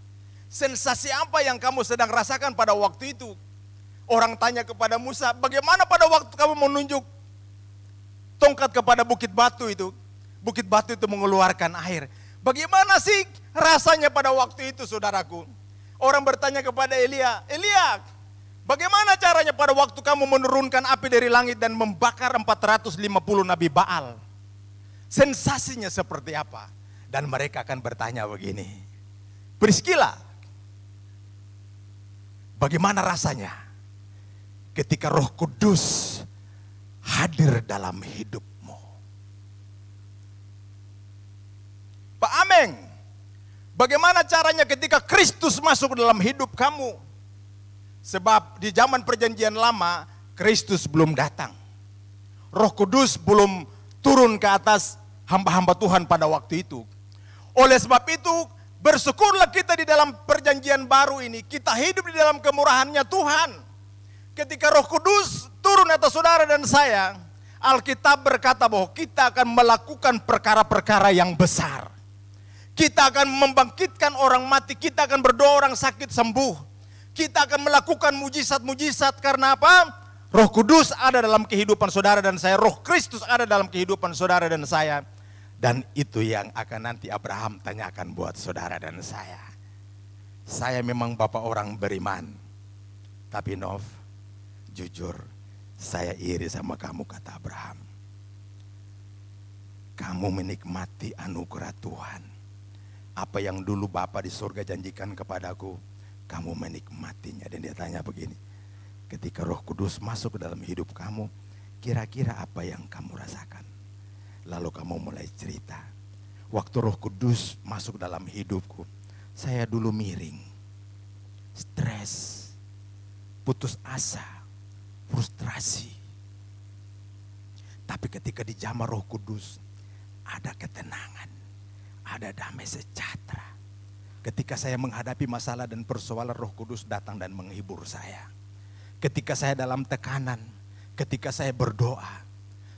Sensasi apa yang kamu sedang rasakan pada waktu itu? Orang tanya kepada Musa, bagaimana pada waktu kamu menunjuk tongkat kepada bukit batu itu? Bukit batu itu mengeluarkan air. Bagaimana sih rasanya pada waktu itu, saudaraku? Orang bertanya kepada Elia, Elia, bagaimana caranya pada waktu kamu menurunkan api dari langit dan membakar 450 Nabi Baal? Sensasinya seperti apa? Dan mereka akan bertanya begini, Priscilla, bagaimana rasanya ketika Roh Kudus hadir dalam hidupmu? Pak Ameng, bagaimana caranya ketika Kristus masuk dalam hidup kamu? Sebab di zaman perjanjian lama, Kristus belum datang. Roh Kudus belum turun ke atas hamba-hamba Tuhan pada waktu itu. Oleh sebab itu, bersyukurlah kita di dalam perjanjian baru ini. Kita hidup di dalam kemurahannya Tuhan. Ketika Roh Kudus turun atas saudara dan saya, Alkitab berkata bahwa kita akan melakukan perkara-perkara yang besar. Kita akan membangkitkan orang mati, kita akan berdoa orang sakit sembuh. Kita akan melakukan mujizat-mujizat karena apa? Roh Kudus ada dalam kehidupan saudara dan saya, Roh Kristus ada dalam kehidupan saudara dan saya. Dan itu yang akan nanti Abraham tanyakan buat saudara dan saya. Saya memang bapak orang beriman, tapi Nov, jujur, saya iri sama kamu, kata Abraham. Kamu menikmati anugerah Tuhan. Apa yang dulu Bapa di surga janjikan kepadaku, kamu menikmatinya. Dan dia tanya begini, ketika Roh Kudus masuk ke dalam hidup kamu, kira-kira apa yang kamu rasakan? Lalu kamu mulai cerita, waktu Roh Kudus masuk dalam hidupku, saya dulu miring, stres, putus asa, frustrasi. Tapi ketika dijamah Roh Kudus, ada ketenangan, ada damai sejahtera. Ketika saya menghadapi masalah dan persoalan, Roh Kudus datang dan menghibur saya. Ketika saya dalam tekanan, ketika saya berdoa,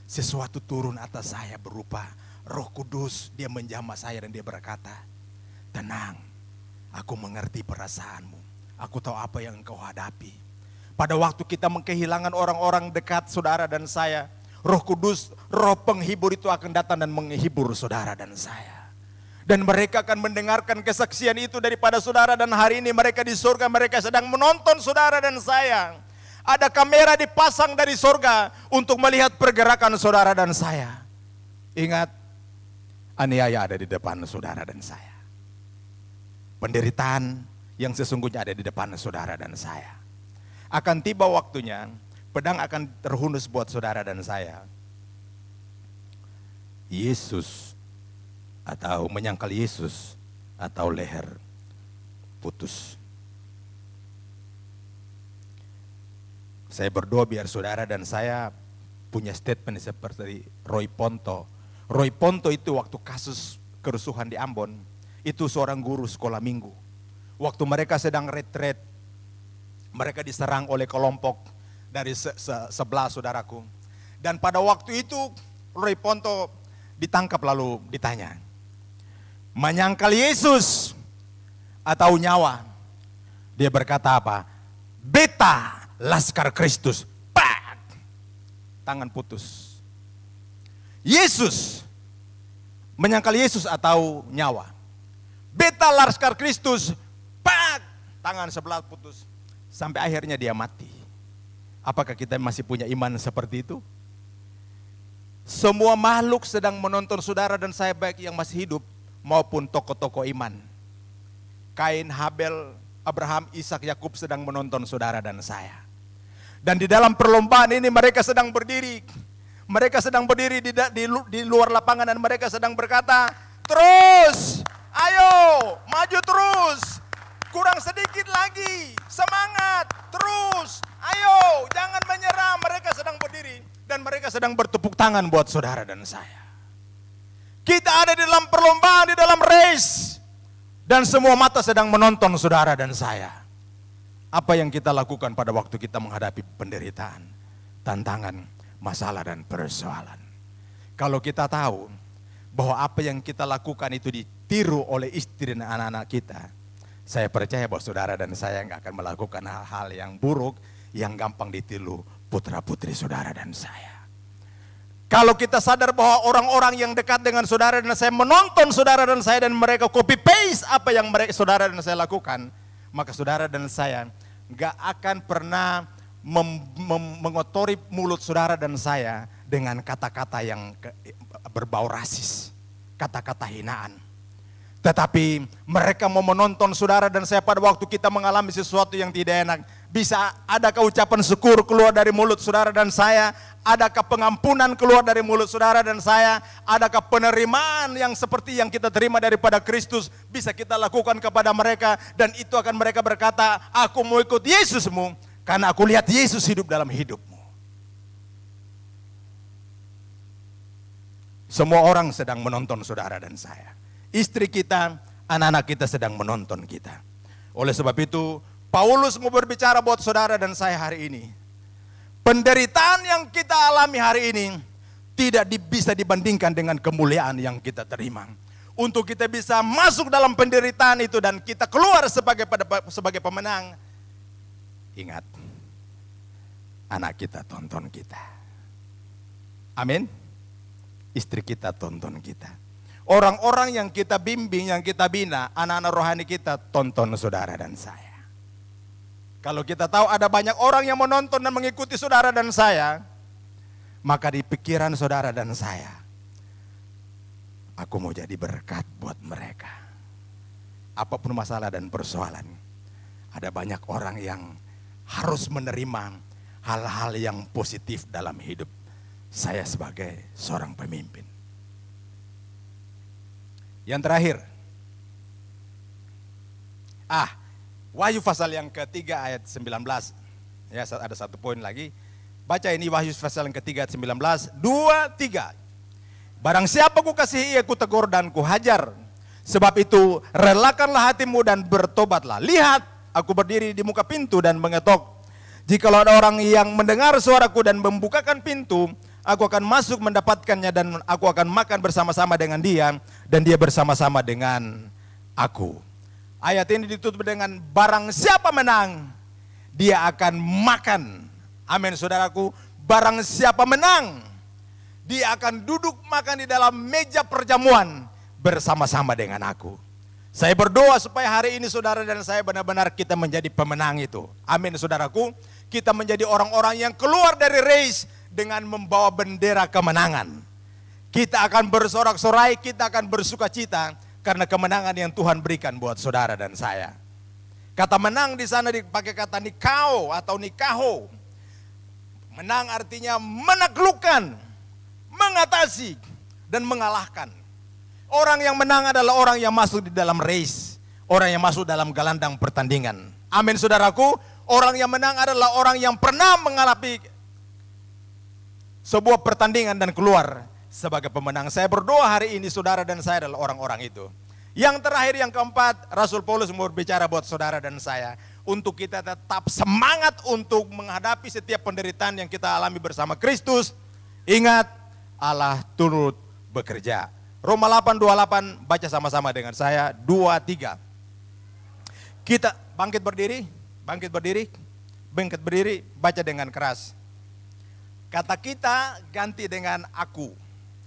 sesuatu turun atas saya berupa Roh Kudus. Dia menjamah saya dan dia berkata, tenang, aku mengerti perasaanmu. Aku tahu apa yang engkau hadapi. Pada waktu kita kehilangan orang-orang dekat saudara dan saya, Roh Kudus, Roh penghibur itu akan datang dan menghibur saudara dan saya. Dan mereka akan mendengarkan kesaksian itu daripada saudara, dan hari ini mereka di surga, mereka sedang menonton saudara dan saya. Ada kamera dipasang dari surga untuk melihat pergerakan saudara dan saya. Ingat, aniaya ada di depan saudara dan saya. Penderitaan yang sesungguhnya ada di depan saudara dan saya. Akan tiba waktunya, pedang akan terhunus buat saudara dan saya. Yesus atau menyangkal Yesus atau leher putus. Saya berdoa biar saudara dan saya punya statement seperti Roy Ponto. Roy Ponto itu waktu kasus kerusuhan di Ambon, itu seorang guru sekolah minggu. Waktu mereka sedang retret, mereka diserang oleh kelompok dari sebelah saudaraku. Dan pada waktu itu Roy Ponto ditangkap lalu ditanya, menyangkal Yesus atau nyawa? Dia berkata apa? Beta Laskar Kristus. Pak! Tangan putus. Yesus, menyangkal Yesus atau nyawa? Beta Laskar Kristus. Pak! Tangan sebelah putus. Sampai akhirnya dia mati. Apakah kita masih punya iman seperti itu? Semua makhluk sedang menonton saudara dan saya, baik yang masih hidup maupun tokoh-tokoh iman. Kain, Habel, Abraham, Ishak, Yakub sedang menonton saudara dan saya. Dan di dalam perlombaan ini mereka sedang berdiri. Mereka sedang berdiri di luar lapangan dan mereka sedang berkata, terus, ayo, maju terus. Kurang sedikit lagi, semangat, terus, ayo, jangan menyerah. Mereka sedang berdiri dan mereka sedang bertepuk tangan buat saudara dan saya. Kita ada di dalam perlombaan, di dalam race. Dan semua mata sedang menonton saudara dan saya. Apa yang kita lakukan pada waktu kita menghadapi penderitaan, tantangan, masalah dan persoalan. Kalau kita tahu bahwa apa yang kita lakukan itu ditiru oleh istri dan anak-anak kita, saya percaya bahwa saudara dan saya nggak akan melakukan hal-hal yang buruk, yang gampang ditiru putra-putri saudara dan saya. Kalau kita sadar bahwa orang-orang yang dekat dengan saudara dan saya menonton saudara dan saya dan mereka copy paste apa yang saudara dan saya lakukan, maka saudara dan saya nggak akan pernah mengotori mulut saudara dan saya dengan kata-kata yang berbau rasis, kata-kata hinaan. Tetapi mereka mau menonton saudara dan saya pada waktu kita mengalami sesuatu yang tidak enak. Bisa adakah ucapan syukur keluar dari mulut saudara dan saya? Adakah pengampunan keluar dari mulut saudara dan saya? Adakah penerimaan yang seperti yang kita terima daripada Kristus bisa kita lakukan kepada mereka? Dan itu akan mereka berkata, aku mau ikut Yesusmu karena aku lihat Yesus hidup dalam hidupmu. Semua orang sedang menonton saudara dan saya. Istri kita, anak-anak kita sedang menonton kita. Oleh sebab itu, Paulus mau berbicara buat saudara dan saya hari ini. Penderitaan yang kita alami hari ini tidak bisa dibandingkan dengan kemuliaan yang kita terima. Untuk kita bisa masuk dalam penderitaan itu dan kita keluar sebagai pemenang. Ingat, anak kita tonton kita. Amin. Istri kita tonton kita. Orang-orang yang kita bimbing, yang kita bina, anak-anak rohani kita tonton saudara dan saya. Kalau kita tahu ada banyak orang yang menonton dan mengikuti saudara dan saya, maka di pikiran saudara dan saya, aku mau jadi berkat buat mereka. Apapun masalah dan persoalan, ada banyak orang yang harus menerima hal-hal yang positif dalam hidup saya sebagai seorang pemimpin. Yang terakhir, Wahyu pasal yang ketiga ayat 19. Ya, ada satu poin lagi. Baca ini Wahyu pasal yang ketiga ayat 19. 2, 3. Barang siapa ku kasihi ia ku tegur dan ku hajar. Sebab itu relakanlah hatimu dan bertobatlah. Lihat, aku berdiri di muka pintu dan mengetok. Jikalau ada orang yang mendengar suaraku dan membukakan pintu, aku akan masuk mendapatkannya dan aku akan makan bersama-sama dengan dia dan dia bersama-sama dengan aku. Ayat ini ditutup dengan barang siapa menang, dia akan makan. Amin saudaraku, barang siapa menang, dia akan duduk makan di dalam meja perjamuan bersama-sama dengan aku. Saya berdoa supaya hari ini saudara dan saya benar-benar kita menjadi pemenang itu. Amin saudaraku. Kita menjadi orang-orang yang keluar dari race dengan membawa bendera kemenangan. Kita akan bersorak-sorai, kita akan bersuka cita karena kemenangan yang Tuhan berikan buat saudara dan saya. Kata menang di sana dipakai kata nikao atau nikaho. Menang artinya menaklukkan, mengatasi, dan mengalahkan. Orang yang menang adalah orang yang masuk di dalam race. Orang yang masuk dalam gelandang pertandingan. Amin saudaraku. Orang yang menang adalah orang yang pernah mengalami sebuah pertandingan dan keluar sebagai pemenang. Saya berdoa hari ini saudara dan saya adalah orang-orang itu. Yang terakhir, yang keempat, Rasul Paulus mau berbicara buat saudara dan saya. Untuk kita tetap semangat untuk menghadapi setiap penderitaan yang kita alami bersama Kristus. Ingat, Allah turut bekerja. Roma 8:28, baca sama-sama dengan saya, 2-3. Kita bangkit berdiri, baca dengan keras. Kata kita ganti dengan aku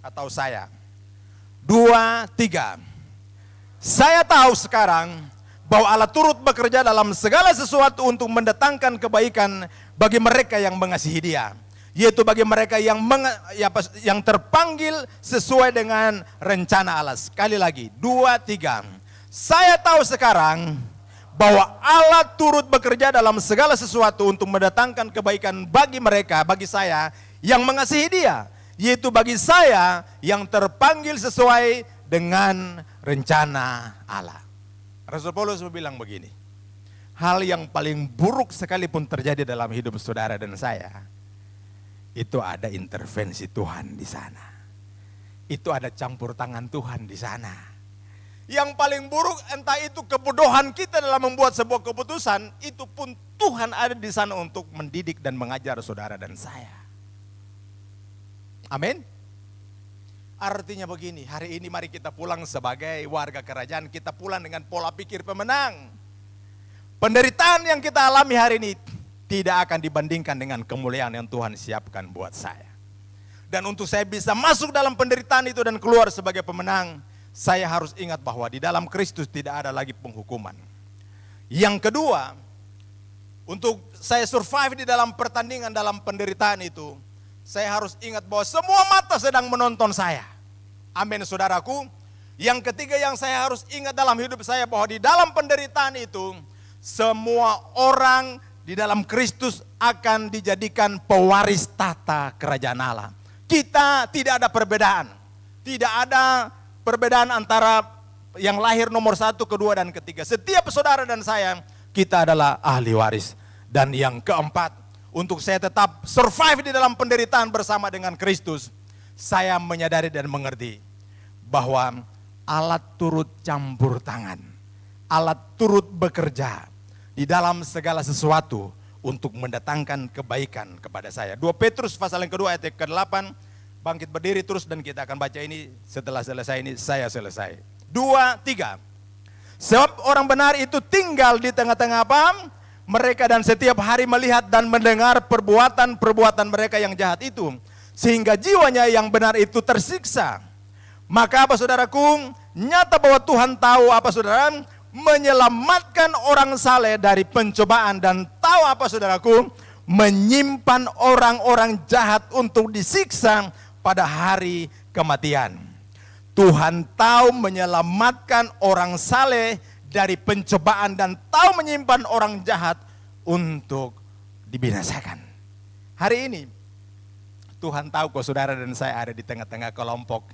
atau saya. 2-3. Saya tahu sekarang bahwa Allah turut bekerja dalam segala sesuatu untuk mendatangkan kebaikan bagi mereka yang mengasihi Dia. Yaitu bagi mereka yang terpanggil sesuai dengan rencana Allah. Sekali lagi, 2-3. Saya tahu sekarang bahwa Allah turut bekerja dalam segala sesuatu untuk mendatangkan kebaikan bagi mereka, bagi saya yang mengasihi Dia. Yaitu bagi saya yang terpanggil sesuai dengan rencana Allah. Rasul Paulus bilang begini, hal yang paling buruk sekalipun terjadi dalam hidup saudara dan saya, itu ada intervensi Tuhan di sana. Itu ada campur tangan Tuhan di sana. Yang paling buruk entah itu kebodohan kita dalam membuat sebuah keputusan, itu pun Tuhan ada di sana untuk mendidik dan mengajar saudara dan saya. Amin. Artinya begini, hari ini mari kita pulang sebagai warga kerajaan, kita pulang dengan pola pikir pemenang. Penderitaan yang kita alami hari ini tidak akan dibandingkan dengan kemuliaan yang Tuhan siapkan buat saya. Dan untuk saya bisa masuk dalam penderitaan itu dan keluar sebagai pemenang, saya harus ingat bahwa di dalam Kristus tidak ada lagi penghukuman. Yang kedua, untuk saya survive di dalam pertandingan, dalam penderitaan itu, saya harus ingat bahwa semua mata sedang menonton saya. Amin saudaraku. Yang ketiga yang saya harus ingat dalam hidup saya, bahwa di dalam penderitaan itu, semua orang di dalam Kristus akan dijadikan pewaris tata kerajaan Allah. Kita tidak ada perbedaan. Tidak ada perbedaan antara yang lahir nomor 1, kedua, dan ketiga. Setiap saudara dan saya, kita adalah ahli waris. Dan yang keempat, untuk saya tetap survive di dalam penderitaan bersama dengan Kristus, saya menyadari dan mengerti bahwa Allah turut campur tangan. Allah turut bekerja di dalam segala sesuatu untuk mendatangkan kebaikan kepada saya. 2 Petrus pasal yang kedua ayat ke-8, bangkit berdiri terus dan kita akan baca ini. Setelah selesai ini saya selesai. 2-3. Sebab orang benar itu tinggal di tengah-tengah apa? Mereka, dan setiap hari melihat dan mendengar perbuatan-perbuatan mereka yang jahat itu, sehingga jiwanya yang benar itu tersiksa. Maka apa saudaraku? Nyata bahwa Tuhan tahu apa saudara? Menyelamatkan orang saleh dari pencobaan, dan tahu apa saudaraku? Menyimpan orang-orang jahat untuk disiksa pada hari kematian. Tuhan tahu menyelamatkan orang saleh dari pencobaan dan tahu menyimpan orang jahat untuk dibinasakan. Hari ini Tuhan tahu kok saudara dan saya ada di tengah-tengah kelompok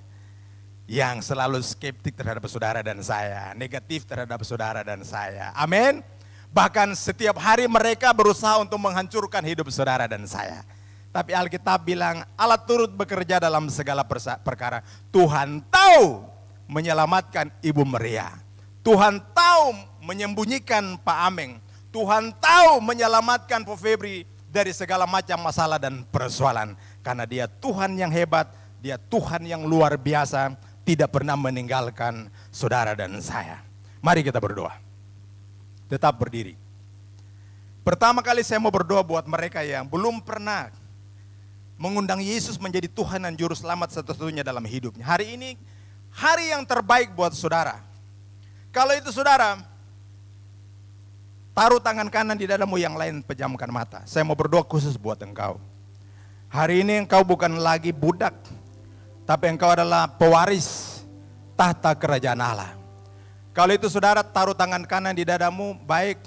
yang selalu skeptik terhadap saudara dan saya, negatif terhadap saudara dan saya. Amin. Bahkan setiap hari mereka berusaha untuk menghancurkan hidup saudara dan saya. Tapi Alkitab bilang Allah turut bekerja dalam segala perkara. Tuhan tahu menyelamatkan Ibu Maria. Tuhan tahu menyembunyikan Pak Ameng. Tuhan tahu menyelamatkan Pak Febri dari segala macam masalah dan persoalan. Karena Dia Tuhan yang hebat, Dia Tuhan yang luar biasa, tidak pernah meninggalkan saudara dan saya. Mari kita berdoa. Tetap berdiri. Pertama kali saya mau berdoa buat mereka yang belum pernah mengundang Yesus menjadi Tuhan dan Juru Selamat satu-satunya dalam hidupnya. Hari ini hari yang terbaik buat saudara. Kalau itu saudara, taruh tangan kanan di dadamu, yang lain pejamkan mata. Saya mau berdoa khusus buat engkau. Hari ini engkau bukan lagi budak, tapi engkau adalah pewaris tahta kerajaan Allah. Kalau itu saudara, taruh tangan kanan di dadamu. Baik,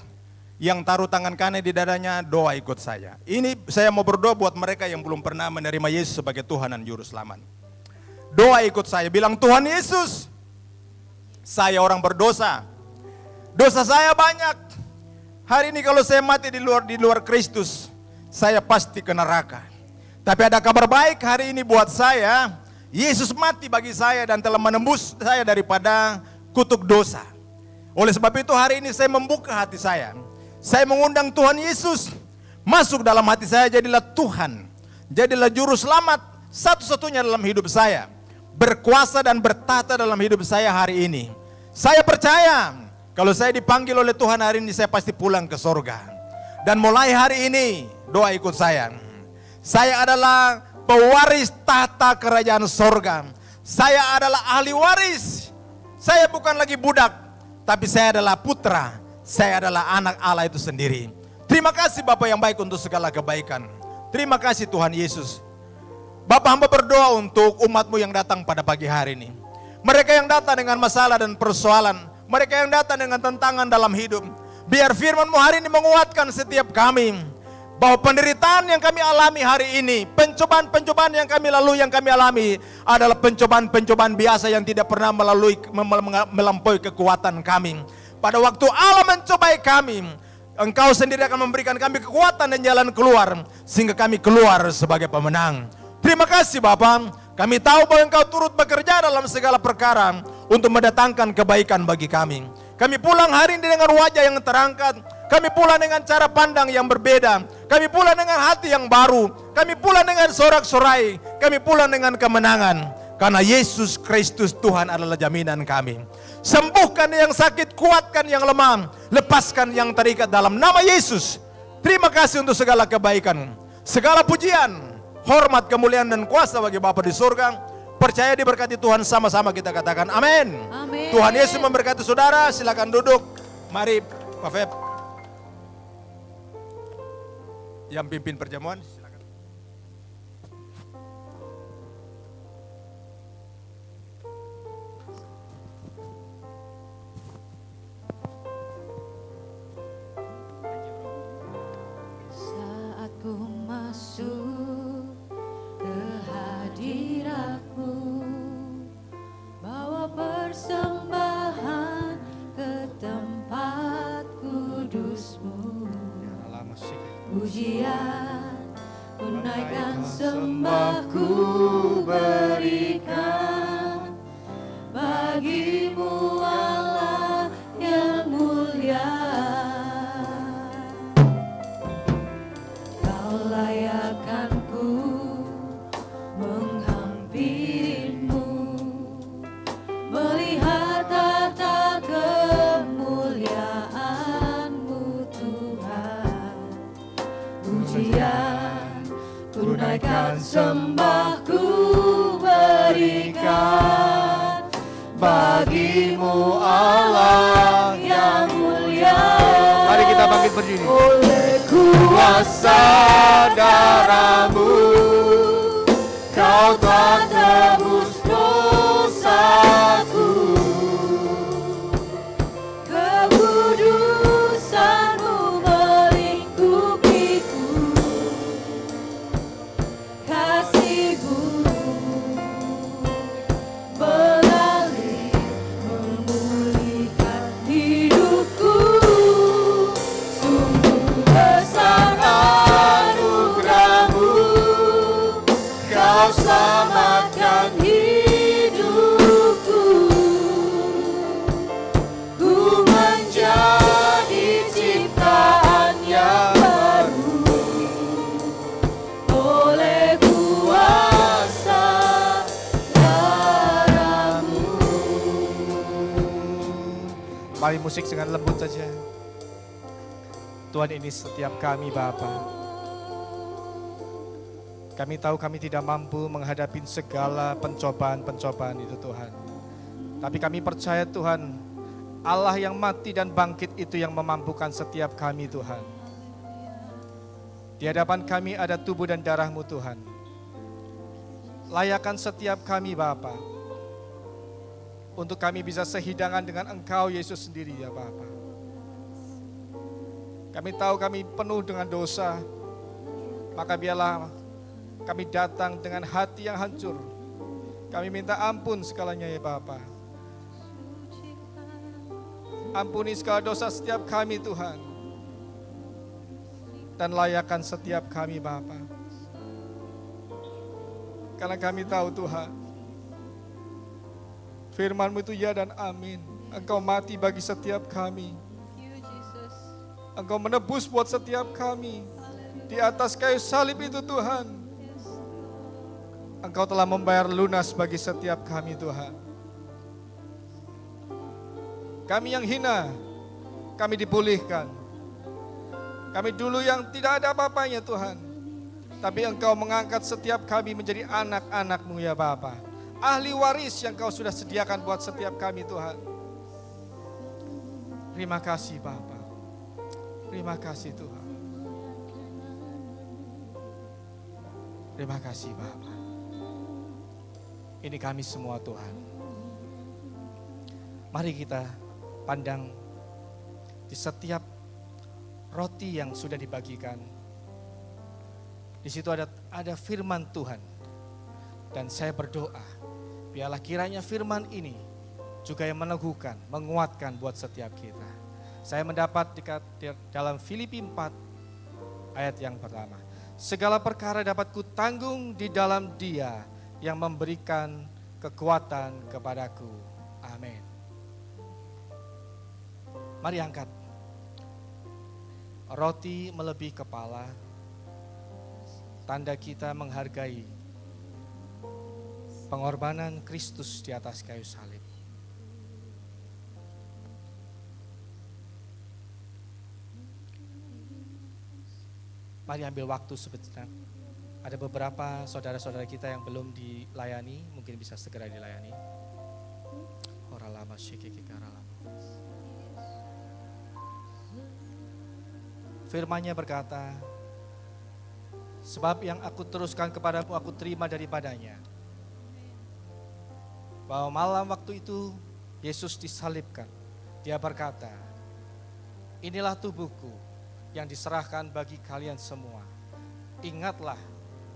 yang taruh tangan kanan di dadanya, doa ikut saya. Ini saya mau berdoa buat mereka yang belum pernah menerima Yesus sebagai Tuhan dan Juru Selamat. Doa ikut saya, bilang, Tuhan Yesus, saya orang berdosa. Dosa saya banyak. Hari ini kalau saya mati di luar Kristus, saya pasti ke neraka. Tapi ada kabar baik hari ini buat saya. Yesus mati bagi saya dan telah menembus saya daripada kutuk dosa. Oleh sebab itu hari ini saya membuka hati saya. Saya mengundang Tuhan Yesus masuk dalam hati saya, jadilah Tuhan. Jadilah Juru Selamat satu-satunya dalam hidup saya. Berkuasa dan bertata dalam hidup saya hari ini. Saya percaya kalau saya dipanggil oleh Tuhan hari ini, saya pasti pulang ke sorga. Dan mulai hari ini, doa ikut saya. Saya adalah pewaris tahta kerajaan sorga. Saya adalah ahli waris. Saya bukan lagi budak, tapi saya adalah putra. Saya adalah anak Allah itu sendiri. Terima kasih Bapa yang baik untuk segala kebaikan. Terima kasih Tuhan Yesus. Bapa, hamba berdoa untuk umat-Mu yang datang pada pagi hari ini. Mereka yang datang dengan masalah dan persoalan. Mereka yang datang dengan tantangan dalam hidup. Biar firman-Mu hari ini menguatkan setiap kami. Bahwa penderitaan yang kami alami hari ini, pencobaan-pencobaan yang kami lalui, yang kami alami adalah pencobaan-pencobaan biasa yang tidak pernah melampaui kekuatan kami. Pada waktu Allah mencobai kami, Engkau sendiri akan memberikan kami kekuatan dan jalan keluar, sehingga kami keluar sebagai pemenang. Terima kasih Bapa. Kami tahu bahwa Engkau turut bekerja dalam segala perkara untuk mendatangkan kebaikan bagi kami. Kami pulang hari ini dengan wajah yang terangkat. Kami pulang dengan cara pandang yang berbeda. Kami pulang dengan hati yang baru. Kami pulang dengan sorak-sorai. Kami pulang dengan kemenangan. Karena Yesus Kristus Tuhan adalah jaminan kami. Sembuhkan yang sakit, kuatkan yang lemah, lepaskan yang terikat dalam nama Yesus. Terima kasih untuk segala kebaikan. Segala pujian, hormat, kemuliaan dan kuasa bagi Bapa di surga. Percaya diberkati Tuhan, sama-sama kita katakan amin. Amin. Tuhan Yesus memberkati saudara. Silakan duduk. Mari Pak Feb yang pimpin perjamuan, silakan. Saat ku masuk ke hadirat-Mu, bawa persembahan ke tempat kudus-Mu. Pujian, ku naikkan, sembah ku berikan bagi-Mu Allah yang mulia. Kau layakkan ku menghampiri-Mu, melihat tata kemuliaan-Mu Tuhan. Pujian, ku naikkan, sembah ku berikan bagi-Mu Allah yang mulia. Mari kita bangkit berdiri. Oleh kuasa darah-Mu, Kau telah tebus dosaku. Kekudusan-Mu melingkupiku, kasih-Mu mengalir, memulihkan hidupku. Sungguh besar anugerah-Mu, Kau selamatkan hidupku. Ku menjadi ciptaan yang baru oleh kuasa darah-Mu. Mari musik dengan lembut saja. Tuhan, ini setiap kami Bapa. Kami tahu kami tidak mampu menghadapi segala pencobaan-pencobaan itu Tuhan. Tapi kami percaya Tuhan, Allah yang mati dan bangkit itu yang memampukan setiap kami Tuhan. Di hadapan kami ada tubuh dan darah-Mu Tuhan. Layakan setiap kami Bapa, untuk kami bisa sehidangan dengan Engkau Yesus sendiri ya Bapa. Kami tahu kami penuh dengan dosa, maka biarlah kami datang dengan hati yang hancur. Kami minta ampun segalanya ya Bapa. Ampuni segala dosa setiap kami Tuhan. Dan layakan setiap kami Bapa. Karena kami tahu Tuhan, firman-Mu itu ya dan amin. Engkau mati bagi setiap kami. Engkau menebus buat setiap kami. Di atas kayu salib itu Tuhan, Engkau telah membayar lunas bagi setiap kami Tuhan. Kami yang hina, kami dipulihkan. Kami dulu yang tidak ada apa-apanya Tuhan, tapi Engkau mengangkat setiap kami menjadi anak-anak-Mu ya Bapa. Ahli waris yang Kau sudah sediakan buat setiap kami Tuhan. Terima kasih Bapa. Terima kasih Tuhan. Terima kasih Bapa. Ini kami semua Tuhan. Mari kita pandang di setiap roti yang sudah dibagikan. Di situ ada firman Tuhan. Dan saya berdoa, biarlah kiranya firman ini juga yang meneguhkan, menguatkan buat setiap kita. Saya mendapat dalam Filipi 4 ayat yang pertama. Segala perkara dapat kutanggung di dalam Dia yang memberikan kekuatan kepadaku. Amin. Mari angkat. Roti melebihi kepala, tanda kita menghargai pengorbanan Kristus di atas kayu salib. Mari ambil waktu sebentar. Ada beberapa saudara-saudara kita yang belum dilayani, mungkin bisa segera dilayani. Oralama shikiki karalama. Firman-Nya berkata, sebab yang aku teruskan kepadamu aku terima daripadanya. Bahwa malam waktu itu Yesus disalibkan. Dia berkata, inilah tubuhku yang diserahkan bagi kalian semua. Ingatlah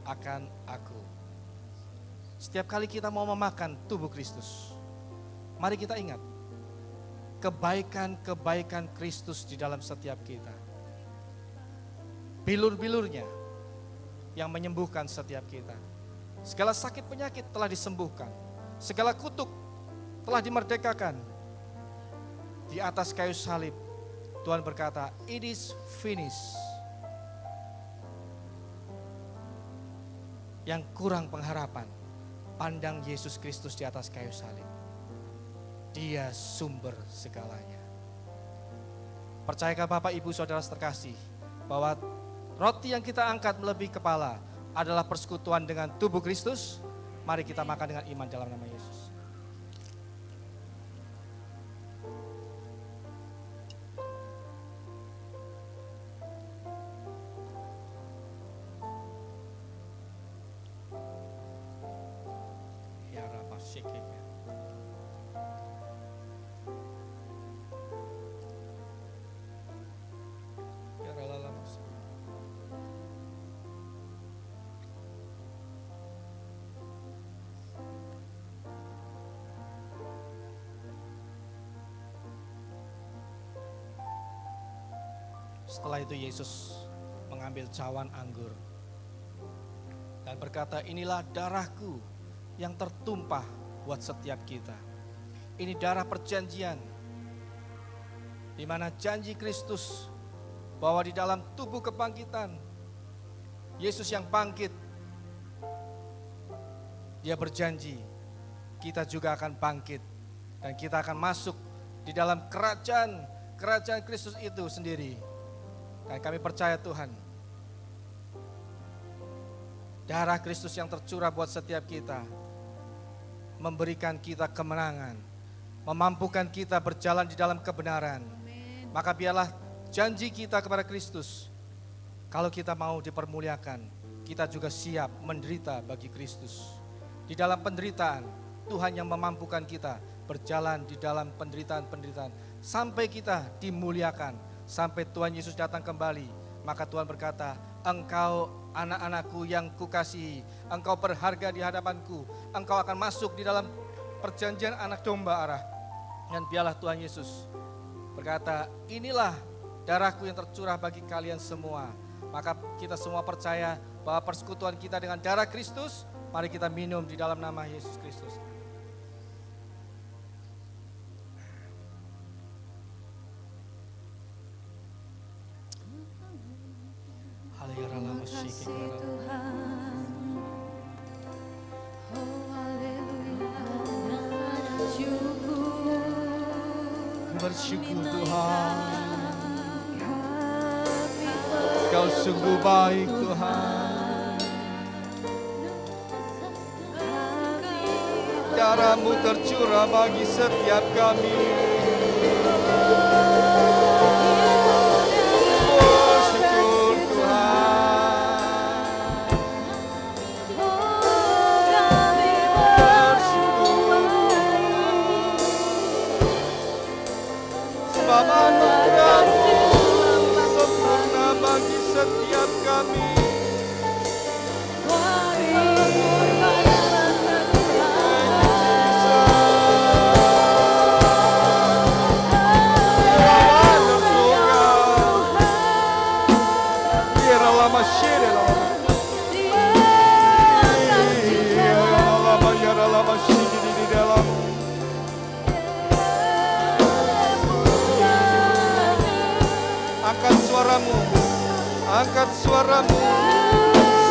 akan aku. Setiap kali kita mau memakan tubuh Kristus, mari kita ingat kebaikan-kebaikan Kristus di dalam setiap kita. Bilur-bilurnya yang menyembuhkan setiap kita. Segala sakit penyakit telah disembuhkan. Segala kutuk telah dimerdekakan. Di atas kayu salib Tuhan berkata, it is finished. Yang kurang pengharapan, pandang Yesus Kristus di atas kayu salib. Dia sumber segalanya. Percayakah Bapak Ibu Saudara terkasih, bahwa roti yang kita angkat melebihi kepala adalah persekutuan dengan tubuh Kristus? Mari kita makan dengan iman dalam nama Yesus. Setelah itu Yesus mengambil cawan anggur dan berkata, inilah darahku yang tertumpah buat setiap kita. Ini darah perjanjian, di mana janji Kristus bahwa di dalam tubuh kebangkitan, Yesus yang bangkit, Dia berjanji kita juga akan bangkit dan kita akan masuk di dalam kerajaan Kristus itu sendiri. Dan kami percaya Tuhan, darah Kristus yang tercurah buat setiap kita memberikan kita kemenangan, memampukan kita berjalan di dalam kebenaran. Maka biarlah janji kita kepada Kristus, kalau kita mau dipermuliakan, kita juga siap menderita bagi Kristus. Di dalam penderitaan, Tuhan yang memampukan kita berjalan di dalam penderitaan-penderitaan sampai kita dimuliakan, sampai Tuhan Yesus datang kembali. Maka Tuhan berkata, engkau anak-anakku yang kukasihi, engkau berharga di hadapanku, engkau akan masuk di dalam perjanjian anak domba Allah. Dan biarlah Tuhan Yesus berkata, inilah darahku yang tercurah bagi kalian semua. Maka kita semua percaya bahwa persekutuan kita dengan darah Kristus, mari kita minum di dalam nama Yesus Kristus. Terima kasih Tuhan. Oh haleluya. Bersyukur Tuhan, Kau sungguh baik Tuhan. Darah-Mu tercurah bagi setiap kami. Bersyukur Tuhan. Bersyukur sebab anugerah-Mu sempurna bagi setiap kami. Angkat suaramu, angkat suaramu,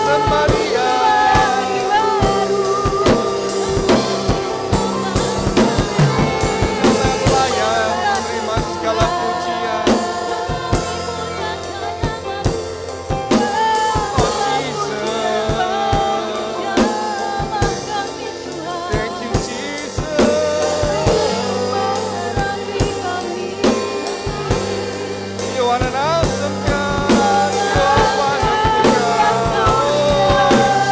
sembah Dia. Yang layak menerima segala pujian. Oh Jesus, thank you Jesus. You are an awesome God. You are wonderful God.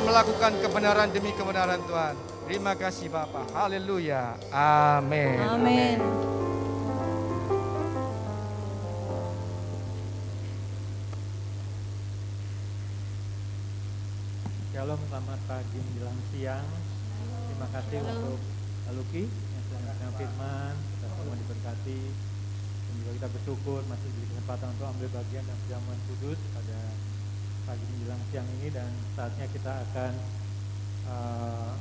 melakukan kebenaran demi kebenaran Tuhan. Terima kasih Bapa. Haleluya. Amin. Amin. Shalom, selamat pagi menjelang siang. Terima kasih untuk Luki yang sudah memberikan firman, kita semua diberkati. Dan juga kita bersyukur masih diberi kesempatan untuk ambil bagian dalam perjamuan kudus pada pagi menjelang siang ini, dan saatnya kita akan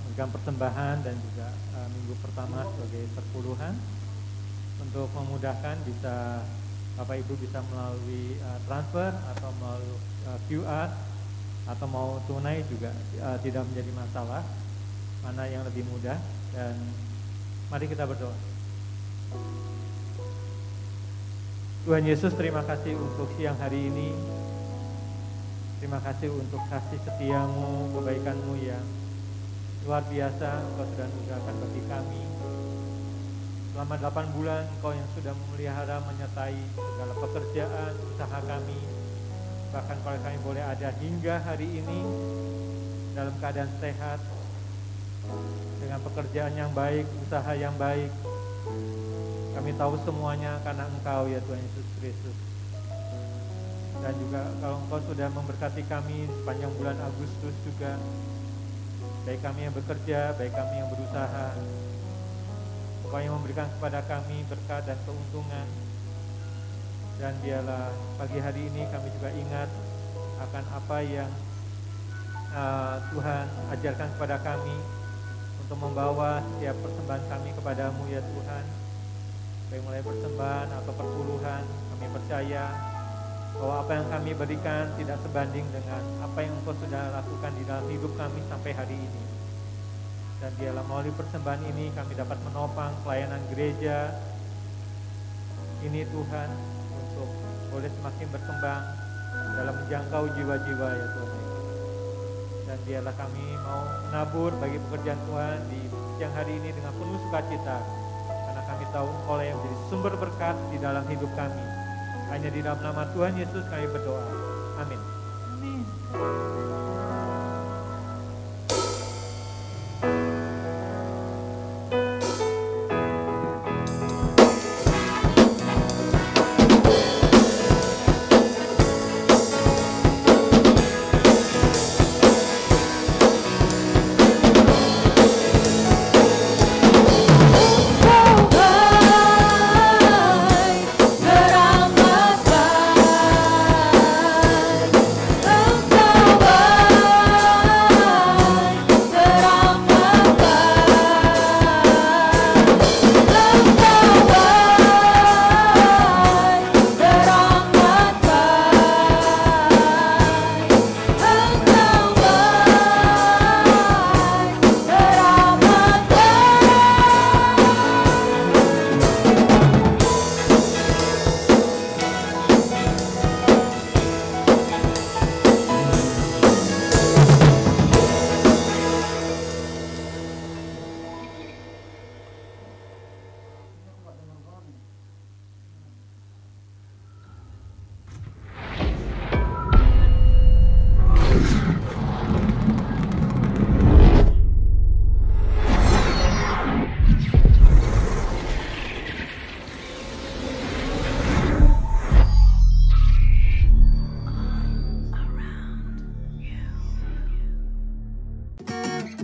memberikan persembahan dan juga minggu pertama sebagai perpuluhan untuk memudahkan bisa Bapak Ibu bisa melalui transfer atau melalui QR atau mau tunai juga tidak menjadi masalah, mana yang lebih mudah. Dan mari kita berdoa. Tuhan Yesus, terima kasih untuk siang hari ini. Terima kasih untuk kasih setiamu, kebaikanmu yang luar biasa Engkau sudah anugerahkan bagi kami. Selama 8 bulan Engkau yang sudah memelihara, menyertai segala pekerjaan, usaha kami. Bahkan kalau kami boleh ada hingga hari ini dalam keadaan sehat, dengan pekerjaan yang baik, usaha yang baik. Kami tahu semuanya karena Engkau ya Tuhan Yesus Kristus. Dan juga kalau Engkau sudah memberkati kami sepanjang bulan Agustus juga, baik kami yang bekerja, baik kami yang berusaha, Engkau yang memberikan kepada kami berkat dan keuntungan. Dan biarlah pagi hari ini kami juga ingat akan apa yang Tuhan ajarkan kepada kami untuk membawa setiap persembahan kami kepadamu ya Tuhan. Baik mulai persembahan atau perpuluhan, kami percaya bahwa apa yang kami berikan tidak sebanding dengan apa yang Engkau sudah lakukan di dalam hidup kami sampai hari ini. Dan biarlah melalui persembahan ini kami dapat menopang pelayanan gereja ini Tuhan, untuk boleh semakin berkembang dalam menjangkau jiwa-jiwa ya Tuhan. Dan biarlah kami mau menabur bagi pekerjaan Tuhan di siang hari ini dengan penuh sukacita, karena kami tahu Engkau yang menjadi sumber berkat di dalam hidup kami. Hanya di dalam nama Tuhan Yesus kami berdoa. Amin. Amin.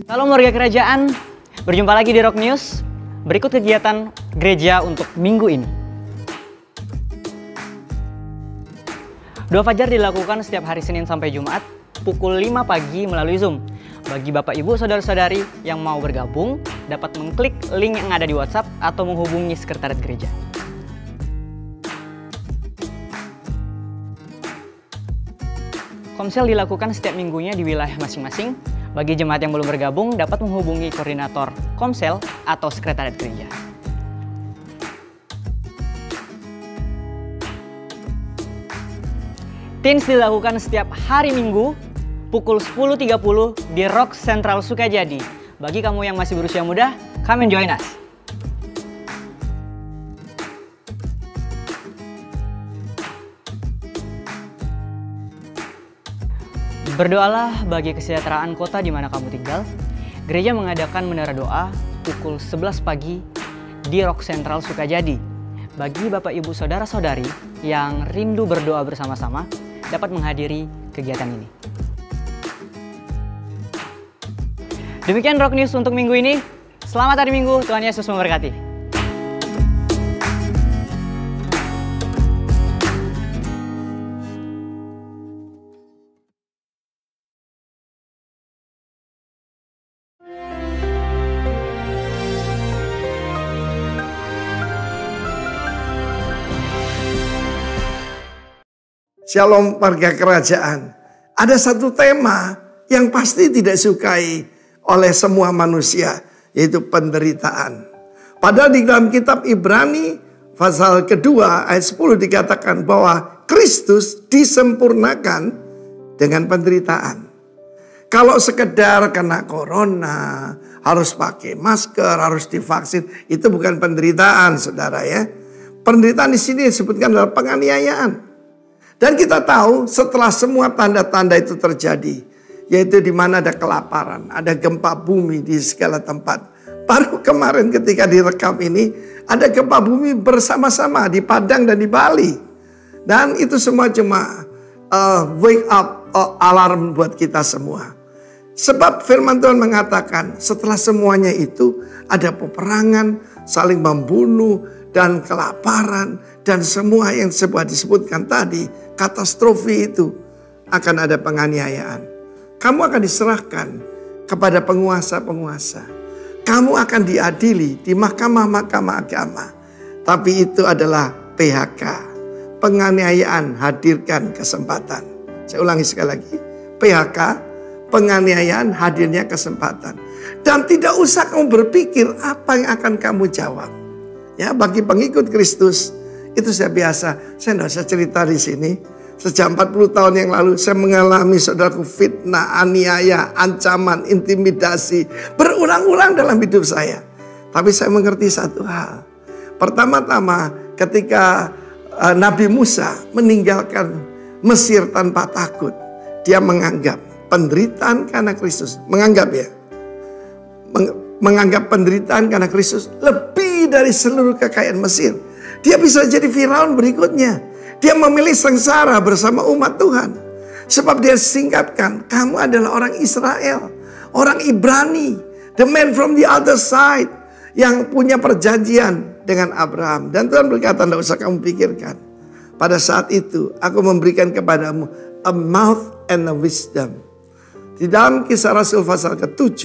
Halo warga kerajaan, berjumpa lagi di Rock News. Berikut kegiatan gereja untuk minggu ini. Doa fajar dilakukan setiap hari Senin sampai Jumat pukul 5 pagi melalui Zoom. Bagi Bapak Ibu Saudara-saudari yang mau bergabung, dapat mengklik link yang ada di WhatsApp atau menghubungi sekretariat gereja. Komsel dilakukan setiap minggunya di wilayah masing-masing. Bagi jemaat yang belum bergabung, dapat menghubungi koordinator Komsel atau sekretariat gereja. Teens dilakukan setiap hari Minggu pukul 10.30 di Rock Central Sukajadi. Bagi kamu yang masih berusia muda, come and join us. Berdoalah bagi kesejahteraan kota di mana kamu tinggal. Gereja mengadakan menara doa pukul 11 pagi di Rock Central Sukajadi. Bagi Bapak Ibu Saudara-saudari yang rindu berdoa bersama-sama dapat menghadiri kegiatan ini. Demikian Rock News untuk minggu ini. Selamat hari Minggu, Tuhan Yesus memberkati. Shalom warga kerajaan. Ada satu tema yang pasti tidak disukai oleh semua manusia, yaitu penderitaan. Padahal di dalam kitab Ibrani pasal kedua ayat 10 dikatakan bahwa Kristus disempurnakan dengan penderitaan. Kalau sekedar kena corona, harus pakai masker, harus divaksin, itu bukan penderitaan, saudara ya. Penderitaan di sini disebutkan adalah penganiayaan. Dan kita tahu setelah semua tanda-tanda itu terjadi, yaitu di mana ada kelaparan, ada gempa bumi di segala tempat. Baru kemarin ketika direkam ini, ada gempa bumi bersama-sama di Padang dan di Bali. Dan itu semua cuma wake up alarm buat kita semua. Sebab firman Tuhan mengatakan setelah semuanya itu ada peperangan, saling membunuh, dan kelaparan, dan semua yang disebutkan tadi, katastrofi itu, akan ada penganiayaan. Kamu akan diserahkan kepada penguasa-penguasa. Kamu akan diadili di mahkamah-mahkamah agama. Tapi itu adalah PHK. Penganiayaan hadirkan kesempatan. Saya ulangi sekali lagi. PHK, penganiayaan hadirnya kesempatan. Dan tidak usah kamu berpikir apa yang akan kamu jawab. Ya, bagi pengikut Kristus itu saya biasa. Saya tidak usah cerita di sini. Sejak 40 tahun yang lalu saya mengalami saudaraku fitnah, aniaya, ancaman, intimidasi berulang-ulang dalam hidup saya. Tapi saya mengerti satu hal. Pertama-tama ketika Nabi Musa meninggalkan Mesir tanpa takut, dia menganggap penderitaan karena Kristus, menganggap penderitaan karena Kristus lebih dari seluruh kekayaan Mesir. Dia bisa jadi Firaun berikutnya. Dia memilih sengsara bersama umat Tuhan. Sebab dia singkatkan, kamu adalah orang Israel, orang Ibrani, the man from the other side, yang punya perjanjian dengan Abraham. Dan Tuhan berkata, tidak usah kamu pikirkan. Pada saat itu, aku memberikan kepadamu a mouth and a wisdom. Di dalam Kisah Rasul pasal ke-7,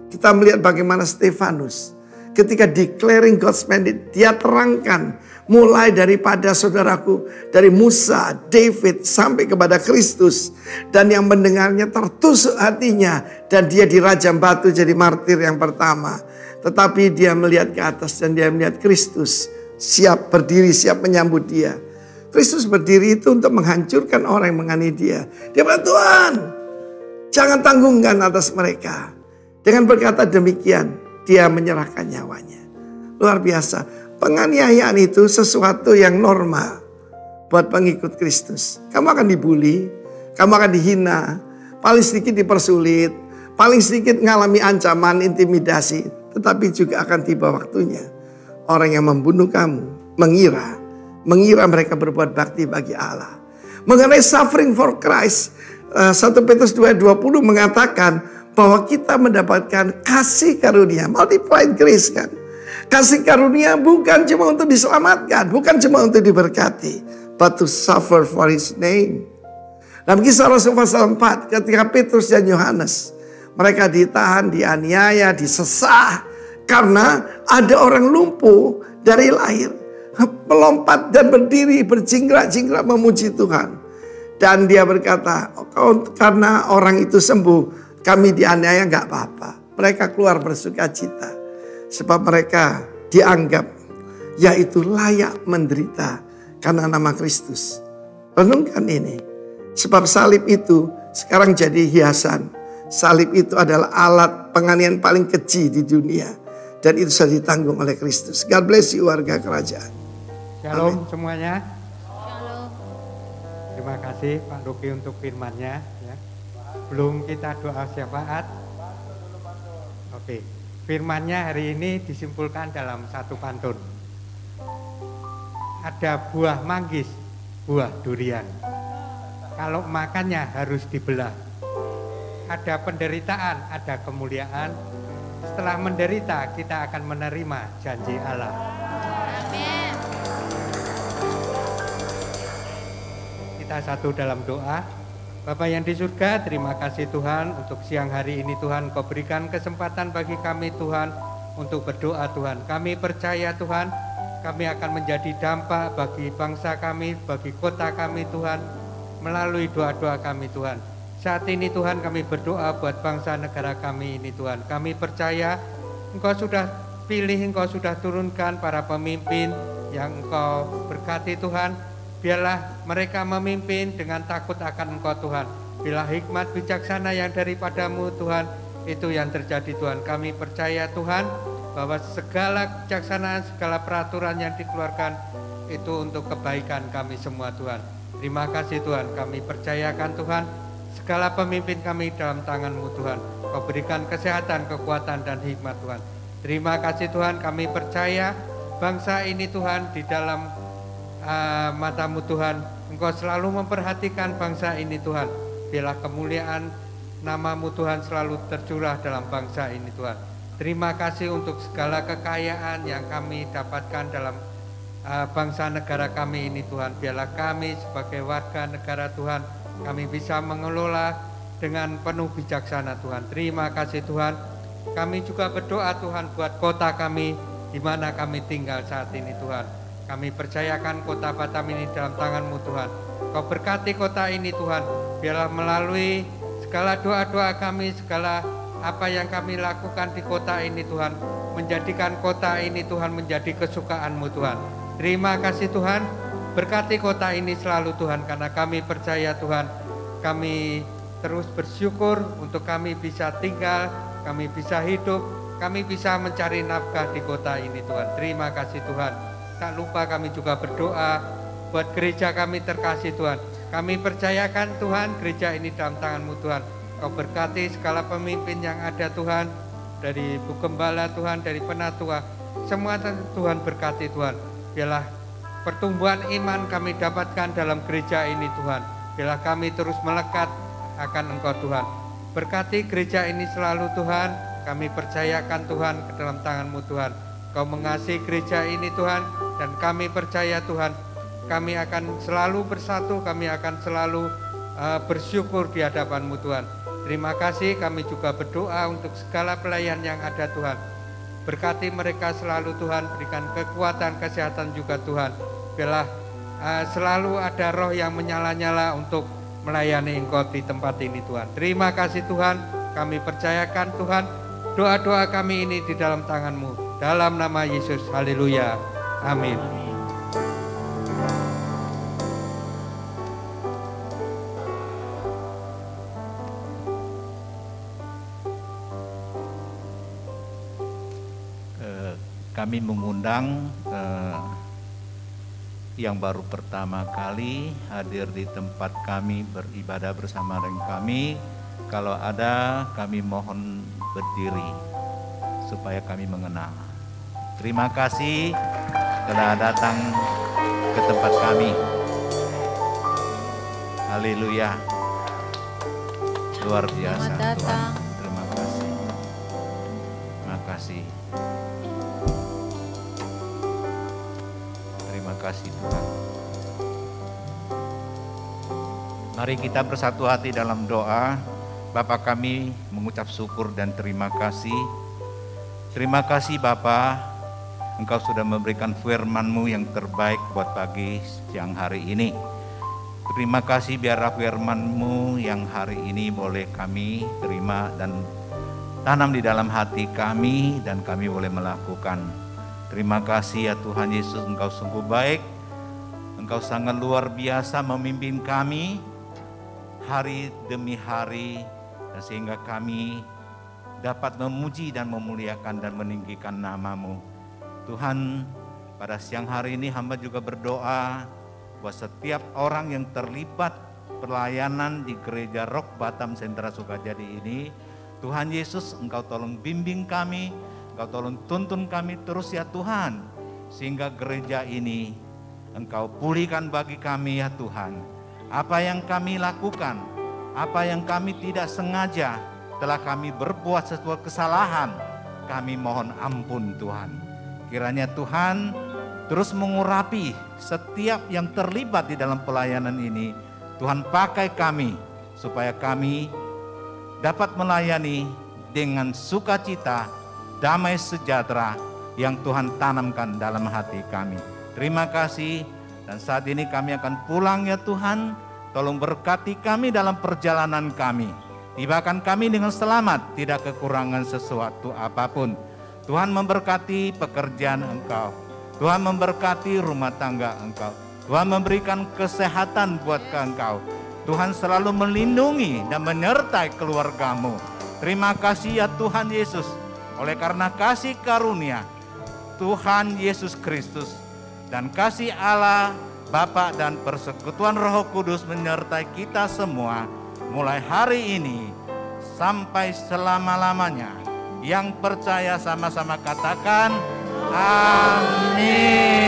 kita melihat bagaimana Stefanus ketika declaring God's mandate, dia terangkan mulai daripada saudaraku, dari Musa, David sampai kepada Kristus, dan yang mendengarnya tertusuk hatinya, dan dia dirajam batu jadi martir yang pertama. Tetapi dia melihat ke atas dan dia melihat Kristus siap berdiri, siap menyambut dia. Kristus berdiri itu untuk menghancurkan orang yang menganiaya dia. Dia bilang, Tuhan, jangan tanggungkan atas mereka. Dengan berkata demikian, dia menyerahkan nyawanya. Luar biasa. Penganiayaan itu sesuatu yang normal buat pengikut Kristus. Kamu akan dibully, kamu akan dihina, paling sedikit dipersulit, paling sedikit mengalami ancaman, intimidasi. Tetapi juga akan tiba waktunya orang yang membunuh kamu mengira mereka berbuat bakti bagi Allah. Mengenai suffering for Christ, 1 Petrus 2:20 mengatakan bahwa kita mendapatkan kasih karunia, multiplied grace kan. Kasih karunia bukan cuma untuk diselamatkan, bukan cuma untuk diberkati, but to suffer for His name. Dalam Kisah Rasul pasal 4, ketika Petrus dan Yohanes, mereka ditahan, dianiaya, disesah, karena ada orang lumpuh dari lahir, melompat dan berdiri, berjingkrak-jingkrak memuji Tuhan. Dan dia berkata, karena orang itu sembuh, kami dianiaya gak apa-apa. Mereka keluar bersuka cita. Sebab mereka dianggap yaitu layak menderita karena nama Kristus. Renungkan ini. Sebab salib itu sekarang jadi hiasan. Salib itu adalah alat penganiayaan paling keji di dunia. Dan itu sudah ditanggung oleh Kristus. God bless you warga kerajaan. Shalom semuanya. Shalom. Terima kasih Pak Doki untuk firman-Nya. Ya. Belum kita doa syafaat. Oke, firman-Nya hari ini disimpulkan dalam satu pantun. Ada buah manggis, buah durian. Kalau makannya harus dibelah. Ada penderitaan, ada kemuliaan. Setelah menderita kita akan menerima janji Allah. Amin. Kita satu dalam doa. Bapa yang di surga, terima kasih Tuhan untuk siang hari ini Tuhan. Kau berikan kesempatan bagi kami Tuhan untuk berdoa Tuhan. Kami percaya Tuhan, kami akan menjadi dampak bagi bangsa kami, bagi kota kami Tuhan, melalui doa-doa kami Tuhan. Saat ini Tuhan kami berdoa buat bangsa negara kami ini Tuhan. Kami percaya Engkau sudah pilih, Engkau sudah turunkan para pemimpin yang Engkau berkati Tuhan. Biarlah mereka memimpin dengan takut akan Engkau Tuhan. Bila hikmat bijaksana yang daripadamu Tuhan, itu yang terjadi Tuhan. Kami percaya Tuhan bahwa segala kebijaksanaan, segala peraturan yang dikeluarkan itu untuk kebaikan kami semua Tuhan. Terima kasih Tuhan, kami percayakan Tuhan segala pemimpin kami dalam tangan-Mu Tuhan. Kau berikan kesehatan, kekuatan dan hikmat Tuhan. Terima kasih Tuhan, kami percaya bangsa ini Tuhan di dalam mata-Mu Tuhan. Engkau selalu memperhatikan bangsa ini Tuhan. Biarlah kemuliaan nama-Mu Tuhan selalu tercurah dalam bangsa ini Tuhan. Terima kasih untuk segala kekayaan yang kami dapatkan dalam bangsa negara kami ini Tuhan. Biarlah kami sebagai warga negara Tuhan, kami bisa mengelola dengan penuh bijaksana Tuhan. Terima kasih Tuhan. Kami juga berdoa Tuhan buat kota kami di mana kami tinggal saat ini Tuhan. Kami percayakan kota Batam ini dalam tangan-Mu Tuhan. Kau berkati kota ini Tuhan. Biarlah melalui segala doa-doa kami, segala apa yang kami lakukan di kota ini Tuhan, menjadikan kota ini Tuhan menjadi kesukaan-Mu Tuhan. Terima kasih Tuhan. Berkati kota ini selalu Tuhan, karena kami percaya Tuhan, kami terus bersyukur untuk kami bisa tinggal, kami bisa hidup, kami bisa mencari nafkah di kota ini Tuhan. Terima kasih Tuhan. Tak lupa kami juga berdoa buat gereja kami terkasih Tuhan. Kami percayakan Tuhan gereja ini dalam tangan-Mu Tuhan. Kau berkati segala pemimpin yang ada Tuhan, dari Bu Gembala Tuhan, dari penatua, semua Tuhan berkati Tuhan. Biarlah pertumbuhan iman kami dapatkan dalam gereja ini Tuhan. Biarlah kami terus melekat akan Engkau Tuhan. Berkati gereja ini selalu Tuhan. Kami percayakan Tuhan ke dalam tangan-Mu Tuhan. Kau mengasihi gereja ini Tuhan, dan kami percaya Tuhan, kami akan selalu bersatu, kami akan selalu bersyukur di hadapan-Mu Tuhan. Terima kasih, kami juga berdoa untuk segala pelayan yang ada Tuhan. Berkati mereka selalu Tuhan, berikan kekuatan, kesehatan juga Tuhan. Biarlah selalu ada roh yang menyala-nyala untuk melayani Engkau di tempat ini Tuhan. Terima kasih Tuhan, kami percayakan Tuhan, doa-doa kami ini di dalam tangan-Mu. Dalam nama Yesus, haleluya, amin. Kami mengundang yang baru pertama kali hadir di tempat kami beribadah bersama dengan kami. Kalau ada, kami mohon berdiri supaya kami mengenal. Terima kasih telah datang ke tempat kami. Haleluya. Luar biasa Tuhan. Terima kasih. Terima kasih. Terima kasih Tuhan. Mari kita bersatu hati dalam doa. Bapa kami mengucap syukur dan terima kasih. Terima kasih Bapa, Engkau sudah memberikan firman-Mu yang terbaik buat pagi siang hari ini. Terima kasih biarlah firman-Mu yang hari ini boleh kami terima dan tanam di dalam hati kami dan kami boleh melakukan. Terima kasih ya Tuhan Yesus, Engkau sungguh baik. Engkau sangat luar biasa memimpin kami hari demi hari, dan sehingga kami dapat memuji dan memuliakan dan meninggikan nama-Mu. Tuhan, pada siang hari ini hamba juga berdoa buat setiap orang yang terlibat pelayanan di Gereja Rock Batam Sentra Sukajadi ini. Tuhan Yesus, Engkau tolong bimbing kami, Engkau tolong tuntun kami terus ya Tuhan. Sehingga gereja ini Engkau pulihkan bagi kami ya Tuhan. Apa yang kami lakukan, apa yang kami tidak sengaja, telah kami berbuat sesuatu kesalahan, kami mohon ampun Tuhan. Kiranya Tuhan terus mengurapi setiap yang terlibat di dalam pelayanan ini. Tuhan pakai kami supaya kami dapat melayani dengan sukacita, damai sejahtera yang Tuhan tanamkan dalam hati kami. Terima kasih, dan saat ini kami akan pulang ya Tuhan. Tolong berkati kami dalam perjalanan kami. Tibakan kami dengan selamat, tidak kekurangan sesuatu apapun. Tuhan memberkati pekerjaan Engkau. Tuhan memberkati rumah tangga Engkau. Tuhan memberikan kesehatan buat Engkau. Tuhan selalu melindungi dan menyertai keluargamu. Terima kasih ya Tuhan Yesus. Oleh karena kasih karunia Tuhan Yesus Kristus dan kasih Allah Bapa dan persekutuan Roh Kudus menyertai kita semua. Mulai hari ini sampai selama-lamanya. Yang percaya sama-sama katakan amin.